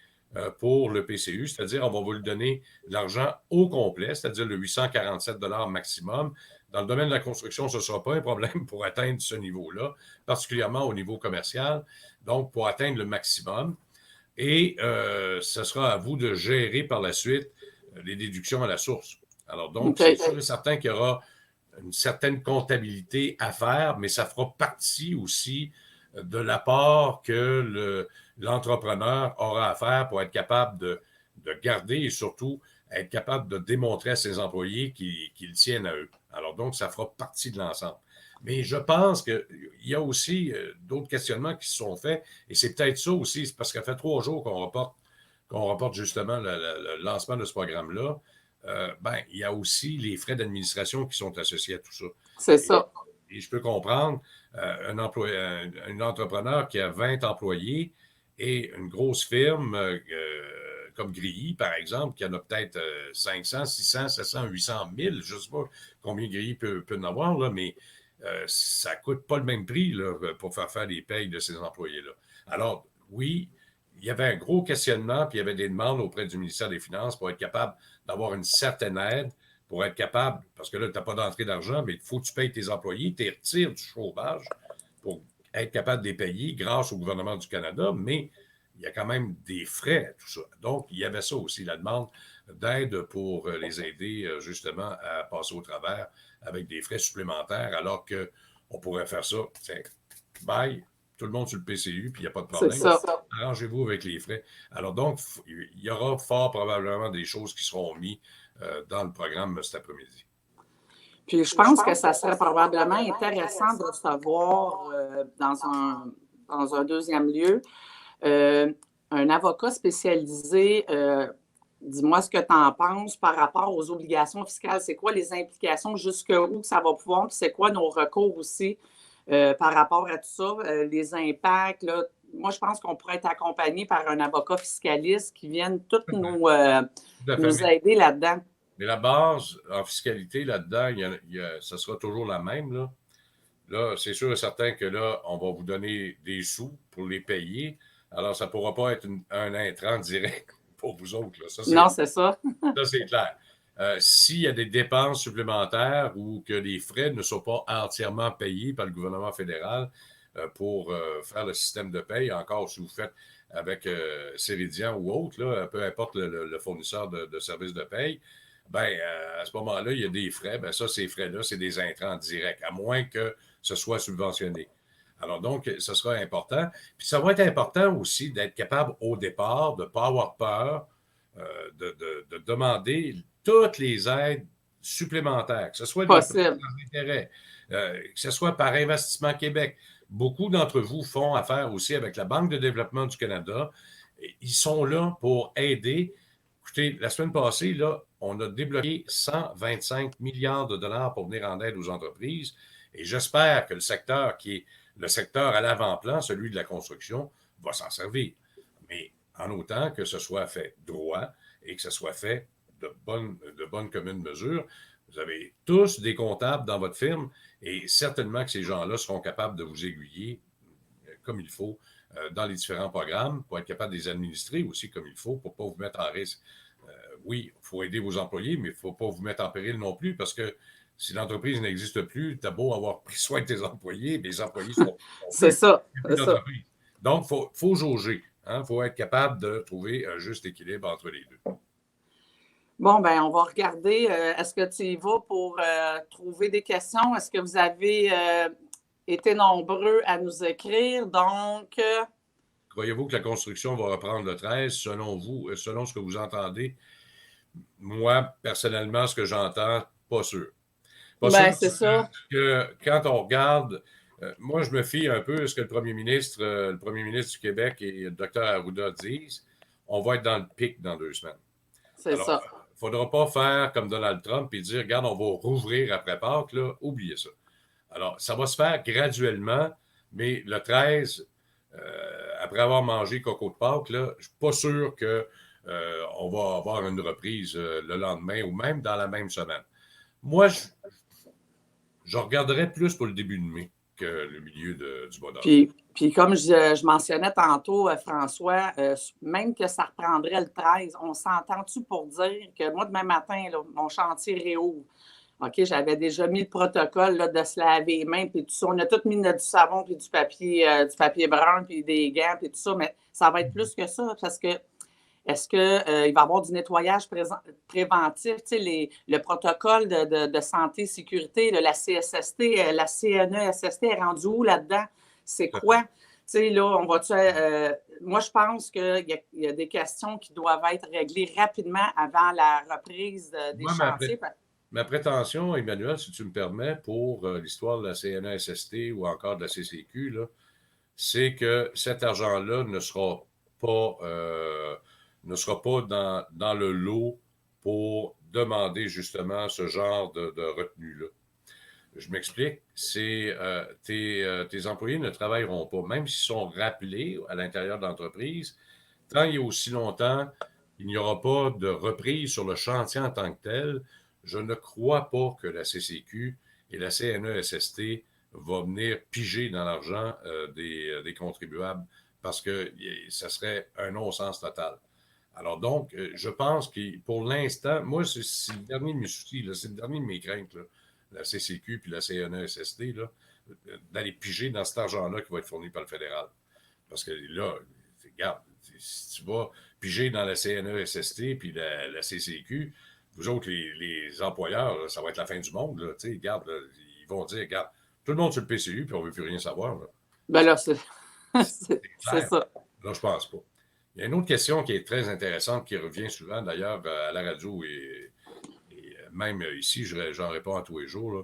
pour le PCU, c'est-à-dire on va vous le donner l'argent au complet, c'est-à-dire le 847 maximum. Dans le domaine de la construction, ce ne sera pas un problème pour atteindre ce niveau-là, particulièrement au niveau commercial, donc pour atteindre le maximum. Et ce sera à vous de gérer par la suite les déductions à la source. Alors donc, c'est OK. sûr et certain qu'il y aura une certaine comptabilité à faire, mais ça fera partie aussi de l'apport que l'entrepreneur aura à faire pour être capable de garder et surtout être capable de démontrer à ses employés qu'ils tiennent à eux. Alors donc, ça fera partie de l'ensemble. Mais je pense qu'il y a aussi d'autres questionnements qui se sont faits, et c'est peut-être ça aussi, c'est parce que ça fait 3 jours qu'on reporte justement le lancement de ce programme-là. Ben, il y a aussi les frais d'administration qui sont associés à tout ça. C'est Et, ça. et je peux comprendre un entrepreneur qui a 20 employés et une grosse firme comme Grilly, par exemple, qui en a peut-être 500, 600, 700, 800 000, je ne sais pas combien Grilly peut en avoir, là, mais ça ne coûte pas le même prix là, pour faire les payes de ces employés-là. Alors, oui, il y avait un gros questionnement, puis il y avait des demandes auprès du ministère des Finances pour être capable d'avoir une certaine aide, pour être capable, parce que là, tu n'as pas d'entrée d'argent, mais il faut que tu payes tes employés, tu les retires du chômage pour être capable de les payer grâce au gouvernement du Canada, mais il y a quand même des frais, tout ça. Donc, il y avait ça aussi, la demande d'aide pour les aider justement à passer au travers avec des frais supplémentaires, alors qu'on pourrait faire ça, tiens, bye, tout le monde sur le PCU, puis il n'y a pas de C'est problème. ça. Arrangez-vous avec les frais. Alors donc, il y aura fort probablement des choses qui seront mises dans le programme cet après-midi. Puis je pense que ça serait probablement intéressant de savoir dans un deuxième lieu, un avocat spécialisé, dis-moi ce que tu en penses par rapport aux obligations fiscales. C'est quoi les implications, jusqu'où ça va pouvoir, puis c'est quoi nos recours aussi par rapport à tout ça, les impacts. Là. Moi, je pense qu'on pourrait être accompagné par un avocat fiscaliste qui vienne tous nous aider là-dedans. Mais la base en fiscalité là-dedans, ça sera toujours la même. Là, c'est sûr et certain que là, on va vous donner des sous pour les payer. Alors, ça ne pourra pas être un intrant direct pour vous autres. Là. Non, c'est ça. Ça, c'est clair. S'il y a des dépenses supplémentaires ou que les frais ne sont pas entièrement payés par le gouvernement fédéral pour faire le système de paye, encore si vous faites avec Céridian ou autre, là, peu importe le fournisseur de services de paye, ben, à ce moment-là, il y a des frais. Ben, ça, ces frais-là, c'est des intrants directs, à moins que ce soit subventionné. Alors donc, ce sera important. Puis ça va être important aussi d'être capable au départ de ne pas avoir peur de demander toutes les aides supplémentaires, que ce soit des prêts Possible. d'intérêt, que ce soit par Investissement Québec. Beaucoup d'entre vous font affaire aussi avec la Banque de développement du Canada. Ils sont là pour aider. Écoutez, la semaine passée, là, on a débloqué 125 milliards de dollars pour venir en aide aux entreprises. Et j'espère que le secteur qui est le secteur à l'avant-plan, celui de la construction, va s'en servir. Mais en autant que ce soit fait droit et que ce soit fait de bonnes communes mesures. Vous avez tous des comptables dans votre firme et certainement que ces gens-là seront capables de vous aiguiller comme il faut dans les différents programmes pour être capable de les administrer aussi comme il faut pour ne pas vous mettre en risque. Oui, il faut aider vos employés, mais il ne faut pas vous mettre en péril non plus parce que si l'entreprise n'existe plus, tu as beau avoir pris soin de tes employés, mais les employés sont C'est plus. ça. Il n'y a plus d'entreprise. Donc, il faut jauger. Il faut être capable de trouver un juste équilibre entre les deux. Bon, ben on va regarder. Est-ce que tu y vas pour trouver des questions? Est-ce que vous avez été nombreux à nous écrire? Donc, Croyez-vous que la construction va reprendre le 13, selon vous, selon ce que vous entendez? Moi, personnellement, ce que j'entends, pas sûr. Pas sûr ben c'est parce ça. que quand on regarde, moi, je me fie un peu à ce que le premier ministre du Québec et le docteur Arruda disent. On va être dans le pic dans 2 semaines. C'est Alors, ça. il ne faudra pas faire comme Donald Trump et dire, regarde, on va rouvrir après Pâques, là, oubliez ça. Alors, ça va se faire graduellement, mais le 13, après avoir mangé coco de Pâques, là, je ne suis pas sûr que on va avoir une reprise le lendemain ou même dans la même semaine. Moi, je regarderais plus pour le début de mai que le milieu du mois d'avril. Puis comme je mentionnais tantôt, François, même que ça reprendrait le 13, on s'entend-tu pour dire que moi, demain matin, là, mon chantier réouvre. OK, j'avais déjà mis le protocole là, de se laver les mains, puis tout ça. On a tout mis du savon, puis du papier brun, puis des gants, puis tout ça, mais ça va être plus que ça, parce que est-ce qu'il va y avoir du nettoyage préventif? Tu sais, le protocole de santé et sécurité, la CSST, la CNESST est rendue où là-dedans? C'est quoi? Tu sais, là, on va-tu. Moi, je pense qu'il y a des questions qui doivent être réglées rapidement avant la reprise des Moi, chantiers. ma prétention, Emmanuel, si tu me permets, pour l'histoire de la CNESST ou encore de la CCQ, là, c'est que cet argent-là ne sera pas dans le lot pour demander justement ce genre de retenue-là. Je m'explique, tes employés ne travailleront pas, même s'ils sont rappelés à l'intérieur de l'entreprise, tant il y a aussi longtemps qu'il n'y aura pas de reprise sur le chantier en tant que tel, je ne crois pas que la CCQ et la CNESST vont venir piger dans l'argent des contribuables parce que ça serait un non-sens total. Alors donc, je pense que pour l'instant, moi, c'est le dernier de mes soucis, c'est le dernier de mes craintes, là, la CCQ puis la CNESST, là, d'aller piger dans cet argent-là qui va être fourni par le fédéral. Parce que là, regarde, si tu vas piger dans la CNESST puis la CCQ, vous autres, les employeurs, là, ça va être la fin du monde. Là, regarde, là, ils vont dire, regarde, tout le monde sur le PCU, puis on ne veut plus rien savoir. Là. Ben là, c'est Clair. ça. Là, je pense pas. Il y a une autre question qui est très intéressante, qui revient souvent d'ailleurs à la radio et même ici, j'en réponds à tous les jours. Là.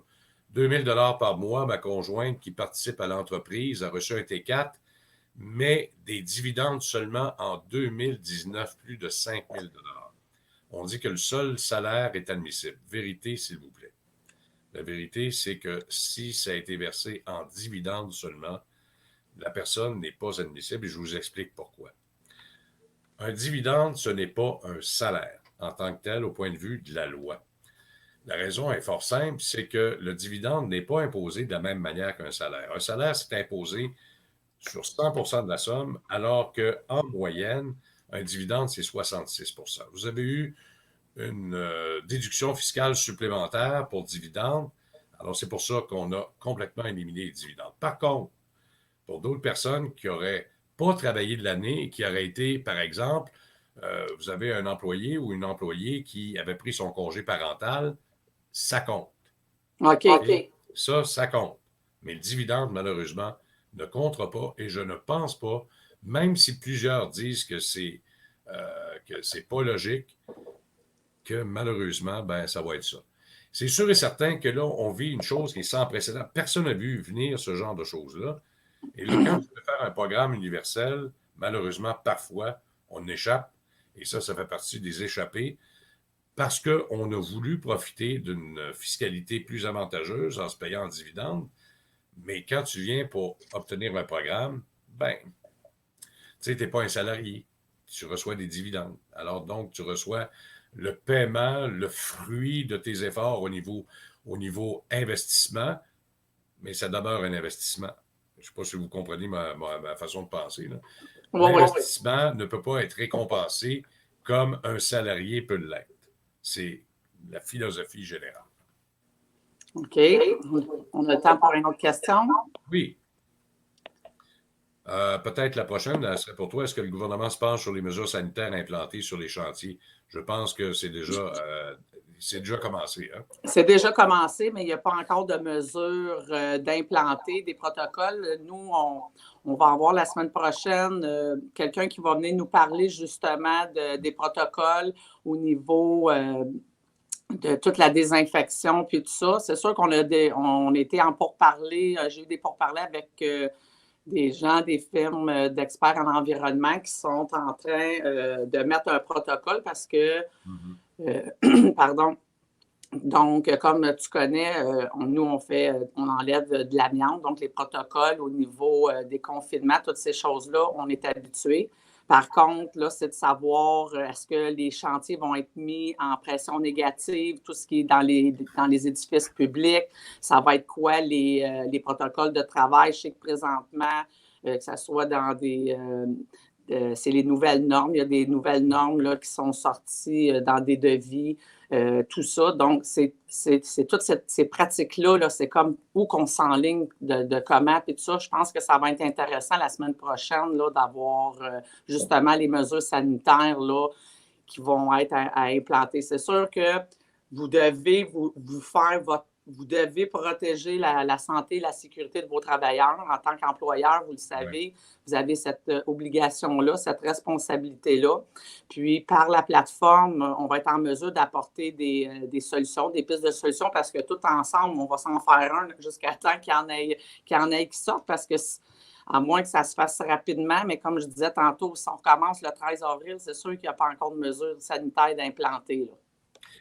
2 000 par mois, ma conjointe qui participe à l'entreprise a reçu un T4, mais des dividendes seulement en 2019, plus de 5 000 On dit que le seul salaire est admissible. Vérité, s'il vous plaît. La vérité, c'est que si ça a été versé en dividendes seulement, la personne n'est pas admissible et je vous explique pourquoi. Un dividende, ce n'est pas un salaire en tant que tel au point de vue de la loi. La raison est fort simple, c'est que le dividende n'est pas imposé de la même manière qu'un salaire. Un salaire, c'est imposé sur 100 de la somme, alors qu'en moyenne, un dividende, c'est 66 Vous avez eu une déduction fiscale supplémentaire pour dividende. Alors, c'est pour ça qu'on a complètement éliminé les dividendes. Par contre, pour d'autres personnes qui n'auraient pas travaillé de l'année et qui auraient été, par exemple, vous avez un employé ou une employée qui avait pris son congé parental, ça compte. OK. Et ça compte. Mais le dividende, malheureusement, ne comptera pas et je ne pense pas, même si plusieurs disent que c'est pas logique, que malheureusement, ben, ça va être ça. C'est sûr et certain que là, on vit une chose qui est sans précédent. Personne n'a vu venir ce genre de choses-là. Et là, quand tu veux faire un programme universel, malheureusement, parfois, on échappe. Et ça fait partie des échappées parce qu'on a voulu profiter d'une fiscalité plus avantageuse en se payant en dividendes. Mais quand tu viens pour obtenir un programme, ben, tu sais, tu n'es pas un salarié. Tu reçois des dividendes. Alors donc, tu reçois le paiement, le fruit de tes efforts au niveau investissement, mais ça demeure un investissement. Je ne sais pas si vous comprenez ma façon de penser. L'investissement ne peut pas être récompensé comme un salarié peut l'être. C'est la philosophie générale. OK. On a le temps pour une autre question. Oui. Peut-être la prochaine, elle serait pour toi, est-ce que le gouvernement se penche sur les mesures sanitaires implantées sur les chantiers? Je pense que c'est déjà commencé, hein? C'est déjà commencé, mais il n'y a pas encore de mesures d'implanter des protocoles. Nous, on va avoir la semaine prochaine quelqu'un qui va venir nous parler justement des protocoles au niveau de toute la désinfection puis tout ça. C'est sûr qu'on on était en pourparlers. J'ai eu des pourparlers avec des gens, des firmes d'experts en environnement qui sont en train de mettre un protocole parce que, pardon, donc, comme tu connais, nous, on enlève de l'amiante, donc les protocoles au niveau des confinements, toutes ces choses-là, on est habitué. Par contre, là, c'est de savoir est-ce que les chantiers vont être mis en pression négative, tout ce qui est dans les édifices publics, ça va être quoi les protocoles de travail. Je sais que présentement, que ce soit dans c'est les nouvelles normes. Il y a des nouvelles normes là, qui sont sorties dans des devis, tout ça. Donc, c'est toutes ces pratiques-là, là, c'est comme où qu'on s'enligne de comment, puis tout ça. Je pense que ça va être intéressant la semaine prochaine là, d'avoir justement les mesures sanitaires là, qui vont être à implanter. C'est sûr que vous devez vous faire vous devez protéger la santé et la sécurité de vos travailleurs. En tant qu'employeur, vous le savez, vous avez cette obligation-là, cette responsabilité-là. Puis, par la plateforme, on va être en mesure d'apporter des solutions, des pistes de solutions, parce que tout ensemble, on va s'en faire un jusqu'à temps qu'il y en ait qui sortent, parce que à moins que ça se fasse rapidement, mais comme je disais tantôt, si on recommence le 13 avril, c'est sûr qu'il n'y a pas encore de mesures sanitaires d'implanter, là.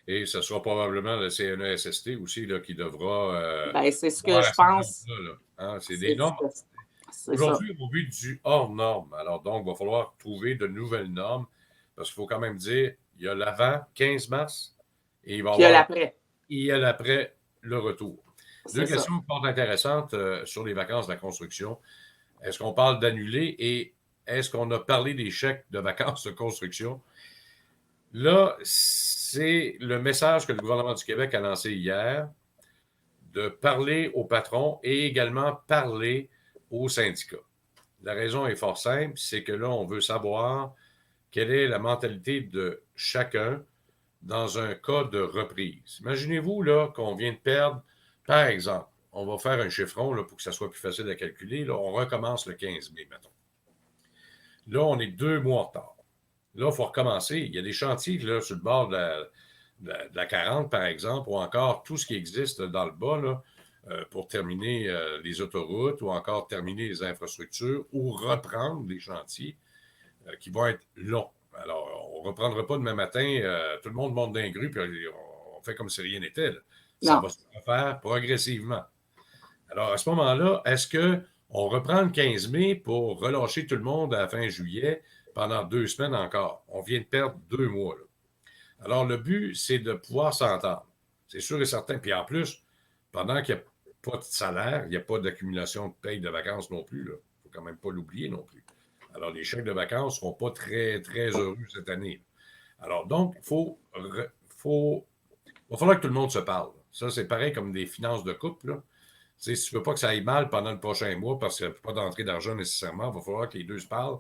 Et ce sera probablement le CNESST aussi là, qui devra Bien, c'est ce que voir je à ces pense. normes-là. Là. Hein? C'est des C'est normes. ça. Aujourd'hui, on vit du hors norme. Alors donc, il va falloir trouver de nouvelles normes parce qu'il faut quand même dire, il y a l'avant, 15 mars, et il va y Puis il y a avoir l'après. il y a l'après, le retour. Deux C'est ça. questions fort intéressantes sur les vacances de la construction. Est-ce qu'on parle d'annuler et est-ce qu'on a parlé des chèques de vacances de construction? Là, c'est le message que le gouvernement du Québec a lancé hier de parler aux patrons et également parler aux syndicats. La raison est fort simple, c'est que là, on veut savoir quelle est la mentalité de chacun dans un cas de reprise. Imaginez-vous là qu'on vient de perdre, par exemple, on va faire un chiffron là, pour que ça soit plus facile à calculer. Là, on recommence le 15 mai, mettons. Là, on est 2 mois en retard. Là, il faut recommencer. Il y a des chantiers là, sur le bord de la 40, par exemple, ou encore tout ce qui existe dans le bas là, pour terminer les autoroutes ou encore terminer les infrastructures ou reprendre des chantiers qui vont être longs. Alors, on ne reprendra pas demain matin, tout le monde monte d'un grue, puis on fait comme si rien n'était. Ça Non. va se faire progressivement. Alors, à ce moment-là, est-ce qu'on reprend le 15 mai pour relâcher tout le monde à la fin juillet pendant 2 semaines encore? On vient de perdre 2 mois. Là. Alors, le but, c'est de pouvoir s'entendre. C'est sûr et certain. Puis en plus, pendant qu'il n'y a pas de salaire, il n'y a pas d'accumulation de paye de vacances non plus. Il ne faut quand même pas l'oublier non plus. Alors, les chèques de vacances ne seront pas très, très heureux cette année. Alors, donc, va falloir que tout le monde se parle. Ça, c'est pareil comme des finances de couple. Là. Si tu ne veux pas que ça aille mal pendant le prochain mois parce qu'il n'y a pas d'entrée d'argent nécessairement, il va falloir que les deux se parlent.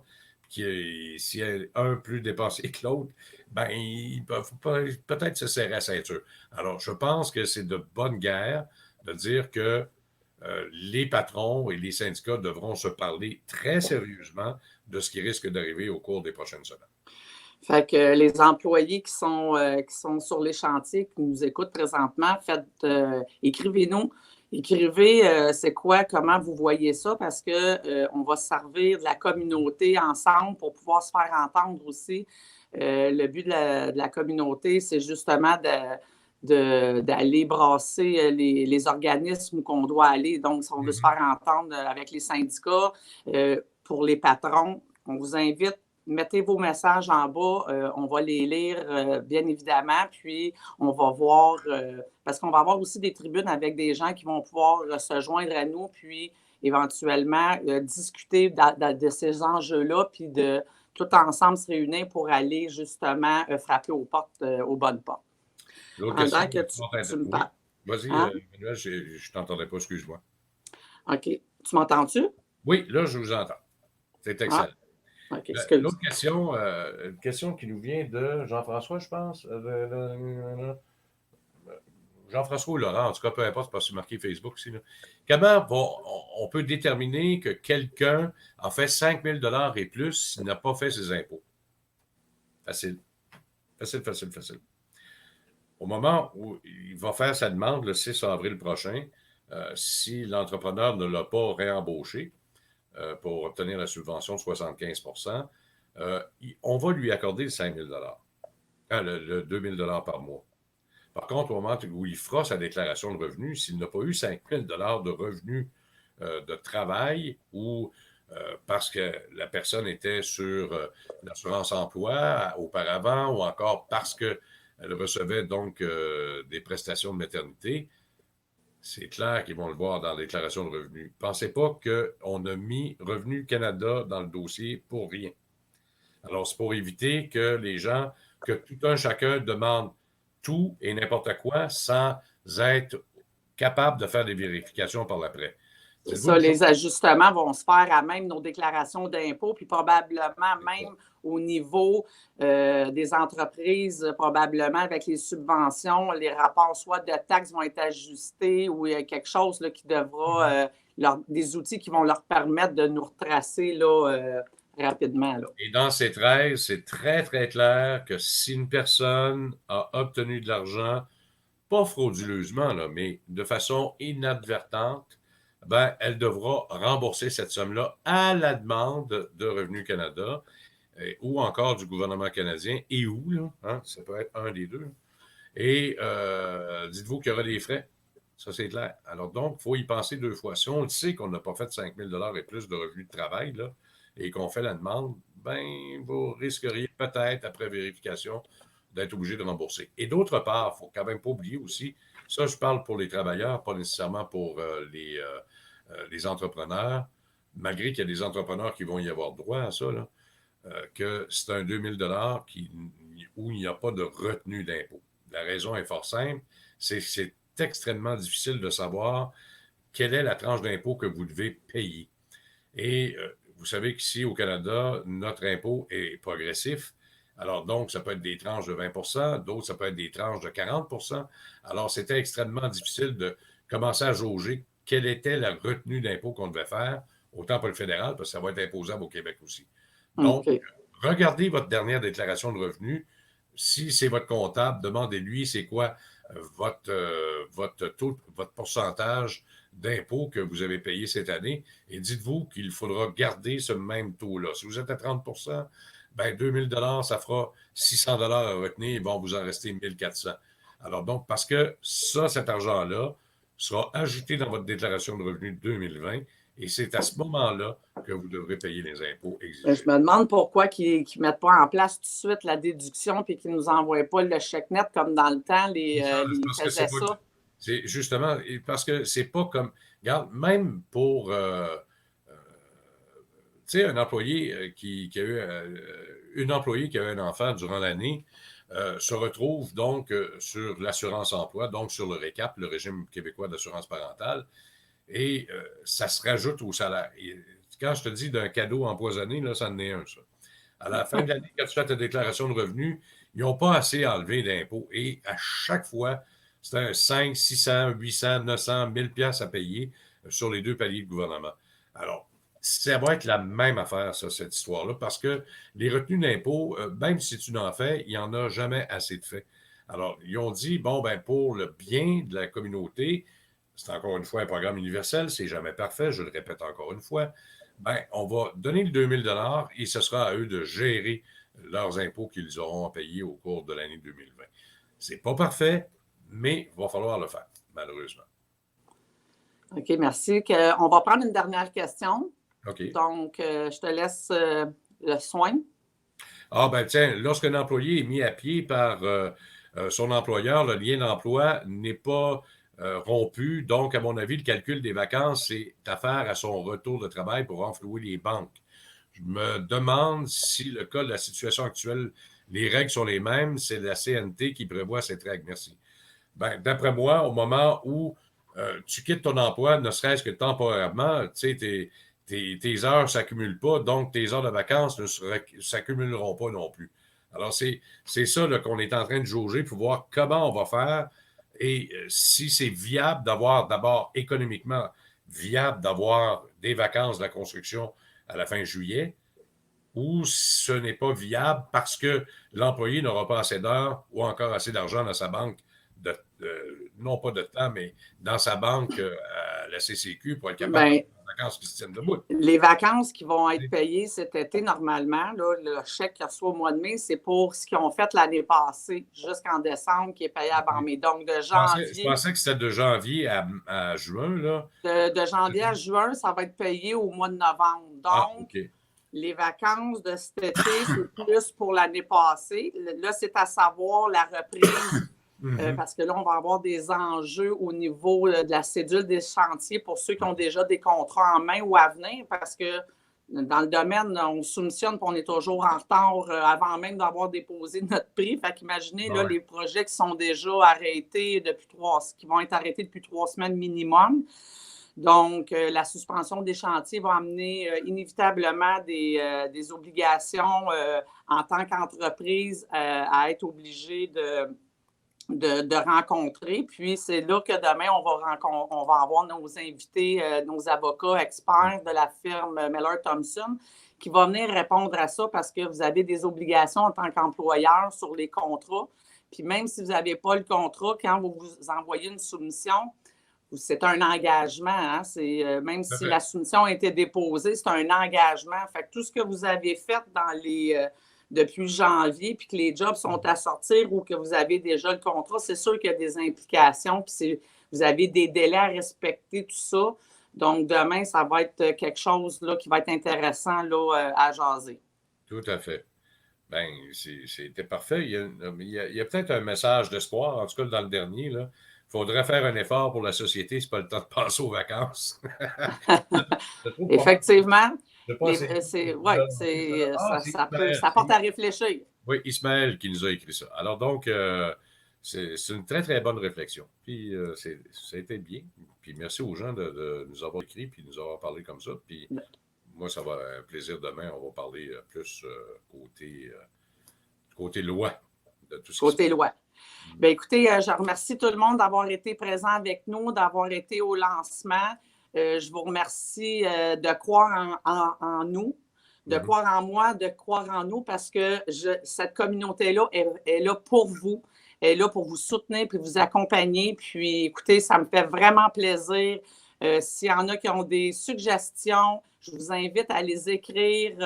S'il y a un plus dépensé que l'autre, ben, ils peuvent peut-être se serrer la ceinture. Alors, je pense que c'est de bonne guerre de dire que les patrons et les syndicats devront se parler très sérieusement de ce qui risque d'arriver au cours des prochaines semaines. Fait que les employés qui sont sur les chantiers, qui nous écoutent présentement, écrivez-nous. Écrivez, c'est quoi, comment vous voyez ça, parce que on va se servir de la communauté ensemble pour pouvoir se faire entendre aussi. Le but de la communauté, c'est justement d'aller brasser les organismes qu'on doit aller. Donc, si on veut se faire entendre avec les syndicats, pour les patrons, on vous invite. Mettez vos messages en bas, on va les lire bien évidemment, puis on va voir, parce qu'on va avoir aussi des tribunes avec des gens qui vont pouvoir se joindre à nous, puis éventuellement discuter de ces enjeux-là, puis de tout ensemble se réunir pour aller justement frapper aux portes, aux bonnes portes. L'autre question, Pendant que tu me oui, parles. vas-y, Hein? Emmanuel, je ne t'entendais pas, excuse-moi. OK. Tu m'entends-tu? Oui, là, je vous entends. C'est Ah, excellent. OK, excuse. L'autre question, une question qui nous vient de Jean-François, je pense. Jean-François ou Laurent, en tout cas, peu importe, parce que c'est marqué Facebook ici. Là. Comment on peut déterminer que quelqu'un a fait 5 000 et plus s'il n'a pas fait ses impôts? Facile. Facile, facile, facile. Au moment où il va faire sa demande le 6 avril prochain, si l'entrepreneur ne l'a pas réembauché pour obtenir la subvention de 75 on va lui accorder le 5 000 le 2 000 par mois. Par contre, au moment où il fera sa déclaration de revenus, s'il n'a pas eu 5 000 de revenus de travail ou parce que la personne était sur l'assurance emploi auparavant ou encore parce qu'elle recevait donc des prestations de maternité, c'est clair qu'ils vont le voir dans la déclaration de revenus. Pensez pas qu'on a mis Revenu Canada dans le dossier pour rien. Alors, c'est pour éviter que les gens, que tout un chacun demande tout et n'importe quoi sans être capable de faire des vérifications par l'après. C'est Dites-vous ça, une chose. les ajustements vont se faire à même nos déclarations d'impôts, puis probablement même au niveau des entreprises, probablement avec les subventions, les rapports soit de taxes vont être ajustés ou il y a quelque chose là, qui devra, des outils qui vont leur permettre de nous retracer là, rapidement. Là. Et dans ces 13, c'est très, très clair que si une personne a obtenu de l'argent, pas frauduleusement, là, mais de façon inadvertante, ben, elle devra rembourser cette somme-là à la demande de Revenu Canada ou encore du gouvernement canadien et où, là, hein, ça peut être un des deux. Et dites-vous qu'il y aura des frais. Ça, c'est clair. Alors donc, il faut y penser deux fois. Si on le sait qu'on n'a pas fait 5 000 et plus de revenus de travail là, et qu'on fait la demande, ben, vous risqueriez peut-être, après vérification, d'être obligé de rembourser. Et d'autre part, il ne faut quand même pas oublier aussi, ça, je parle pour les travailleurs, pas nécessairement pour les entrepreneurs, malgré qu'il y a des entrepreneurs qui vont y avoir droit à ça, là, que c'est un 2 000 où il n'y a pas de retenue d'impôt. La raison est fort simple, c'est extrêmement difficile de savoir quelle est la tranche d'impôt que vous devez payer. Et vous savez qu'ici, au Canada, notre impôt est progressif. Alors donc, ça peut être des tranches de 20 d'autres, ça peut être des tranches de 40 Alors, c'était extrêmement difficile de commencer à jauger quelle était la retenue d'impôt qu'on devait faire, autant pour le fédéral, parce que ça va être imposable au Québec aussi. Donc, OK. regardez votre dernière déclaration de revenus. Si c'est votre comptable, demandez-lui c'est quoi votre taux, votre pourcentage d'impôt que vous avez payé cette année et dites-vous qu'il faudra garder ce même taux-là. Si vous êtes à 30 ben 2 000 ça fera 600 à retenir, il va vous en rester 1 400. Alors donc, parce que ça, cet argent-là sera ajouté dans votre déclaration de revenus de 2020 et c'est à ce moment-là que vous devrez payer les impôts Je exigés. me demande pourquoi ils ne mettent pas en place tout de suite la déduction et qu'ils ne nous envoient pas le chèque net comme dans le temps, ils Parce que c'est faisaient pas. ça. C'est justement parce que c'est pas comme. Regarde, même pour tu sais, un employé qui a eu une employée qui a eu un enfant durant l'année se retrouve donc sur l'assurance emploi, donc sur le RECAP, le régime québécois d'assurance parentale, et ça se rajoute au salaire. Et quand je te dis d'un cadeau empoisonné, là, ça en est un, ça. À la fin de l'année, quand tu fais ta déclaration de revenus, ils n'ont pas assez enlevé d'impôts. Et à chaque fois, c'est un 5, 600, 800, 900, 1000 pièces à payer sur les deux paliers de gouvernement. Alors, ça va être la même affaire, ça, cette histoire-là, parce que les retenues d'impôts, même si tu n'en fais, il n'y en a jamais assez de fait. Alors, ils ont dit, bon, ben, pour le bien de la communauté, c'est encore une fois un programme universel, c'est jamais parfait, je le répète encore une fois, ben, on va donner le 2 000 et ce sera à eux de gérer leurs impôts qu'ils auront à payer au cours de l'année 2020. C'est pas parfait, mais il va falloir le faire, malheureusement. OK, merci. On va prendre une dernière question. OK. Donc, je te laisse le soin. Ah, ben tiens, lorsqu'un employé est mis à pied par son employeur, le lien d'emploi n'est pas rompu. Donc, à mon avis, le calcul des vacances, c'est affaire à son retour de travail pour renflouer les banques. Je me demande si le cas de la situation actuelle, les règles sont les mêmes, c'est la CNT qui prévoit cette règle. Merci. Ben, d'après moi, au moment où tu quittes ton emploi, ne serait-ce que temporairement, tu sais, tes heures ne s'accumulent pas, donc tes heures de vacances ne s'accumuleront pas non plus. Alors, c'est ça qu'on est en train de jauger pour voir comment on va faire et si c'est viable d'avoir, d'abord économiquement, viable d'avoir des vacances de la construction à la fin juillet, ou ce n'est pas viable parce que l'employé n'aura pas assez d'heures ou encore assez d'argent dans sa banque, non pas de temps, mais dans sa banque à la CCQ pour être capable de Ben, faire des vacances qui se tiennent debout. les vacances qui vont être payées cet été, normalement, là, le chèque qu'ils reçoivent au mois de mai, c'est pour ce qu'ils ont fait l'année passée, jusqu'en décembre, qui est payé avant mai. Donc, Je pensais que c'était de janvier à juin, là. de janvier à juin, ça va être payé au mois de novembre. Ah, Donc, OK. les vacances de cet été, c'est plus pour l'année passée. Là, c'est à savoir la reprise, parce que là, on va avoir des enjeux au niveau de la cédule des chantiers pour ceux qui ont déjà des contrats en main ou à venir, parce que dans le domaine, on soumissionne et on est toujours en retard avant même d'avoir déposé notre prix. Fait qu'imaginez là, les projets qui sont déjà arrêtés qui vont être arrêtés depuis 3 semaines minimum. Donc, la suspension des chantiers va amener inévitablement des obligations en tant qu'entreprise à être obligée de rencontrer. Puis, c'est là que demain, on va avoir nos invités, nos avocats experts de la firme Miller Thompson qui va venir répondre à ça parce que vous avez des obligations en tant qu'employeur sur les contrats. Puis, même si vous n'avez pas le contrat, quand vous envoyez une soumission, c'est un engagement. Hein? Même si la soumission a été déposée, c'est un engagement. Fait que tout ce que vous avez fait depuis janvier, puis que les jobs sont à sortir ou que vous avez déjà le contrat, c'est sûr qu'il y a des implications, puis vous avez des délais à respecter, tout ça. Donc, demain, ça va être quelque chose là, qui va être intéressant là, à jaser. Tout à fait. Bien, c'était parfait. Il y a peut-être un message d'espoir, en tout cas dans le dernier, là. Il faudrait faire un effort pour la société, c'est pas le temps de passer aux vacances. Effectivement. Ça porte à réfléchir. Oui, Ismaël qui nous a écrit ça. Alors donc, c'est une très, très bonne réflexion. Puis, ça a été bien. Puis, merci aux gens de nous avoir écrit puis de nous avoir parlé comme ça. Puis, moi, ça va être un plaisir demain. On va parler plus côté loi. De tout ce côté loi. Bien, écoutez, je remercie tout le monde d'avoir été présent avec nous, d'avoir été au lancement. Je vous remercie de croire en nous, de croire en moi, de croire en nous parce que cette communauté-là est là pour vous, est là pour vous soutenir puis vous accompagner. Puis, écoutez, ça me fait vraiment plaisir. S'il y en a qui ont des suggestions, je vous invite à les écrire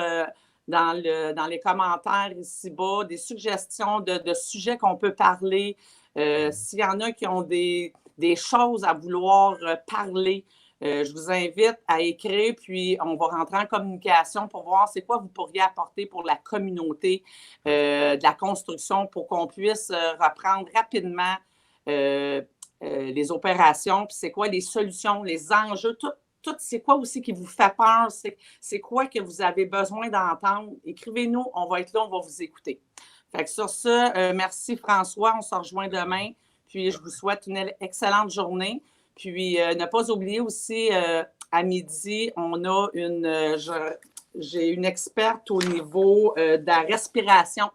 dans les commentaires ici-bas, des suggestions de sujets qu'on peut parler. S'il y en a qui ont des choses à vouloir parler, je vous invite à écrire, puis on va rentrer en communication pour voir c'est quoi vous pourriez apporter pour la communauté de la construction pour qu'on puisse reprendre rapidement les opérations, puis c'est quoi les solutions, les enjeux, tout c'est quoi aussi qui vous fait peur, c'est quoi que vous avez besoin d'entendre. Écrivez-nous, on va être là, on va vous écouter. Fait que sur ce, merci François, on se rejoint demain, puis je vous souhaite une excellente journée. Puis, ne pas oublier aussi, à midi, on a j'ai une experte au niveau de la respiration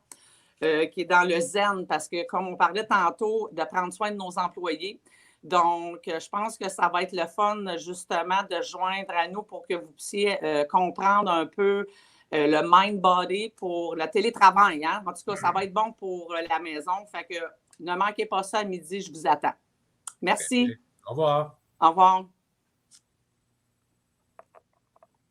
qui est dans le zen, parce que comme on parlait tantôt, de prendre soin de nos employés. Donc, je pense que ça va être le fun, justement, de joindre à nous pour que vous puissiez comprendre un peu le mind-body pour le télétravail. Hein? En tout cas, ça va être bon pour la maison. Fait que ne manquez pas ça à midi, je vous attends. Merci. Au revoir. Au revoir.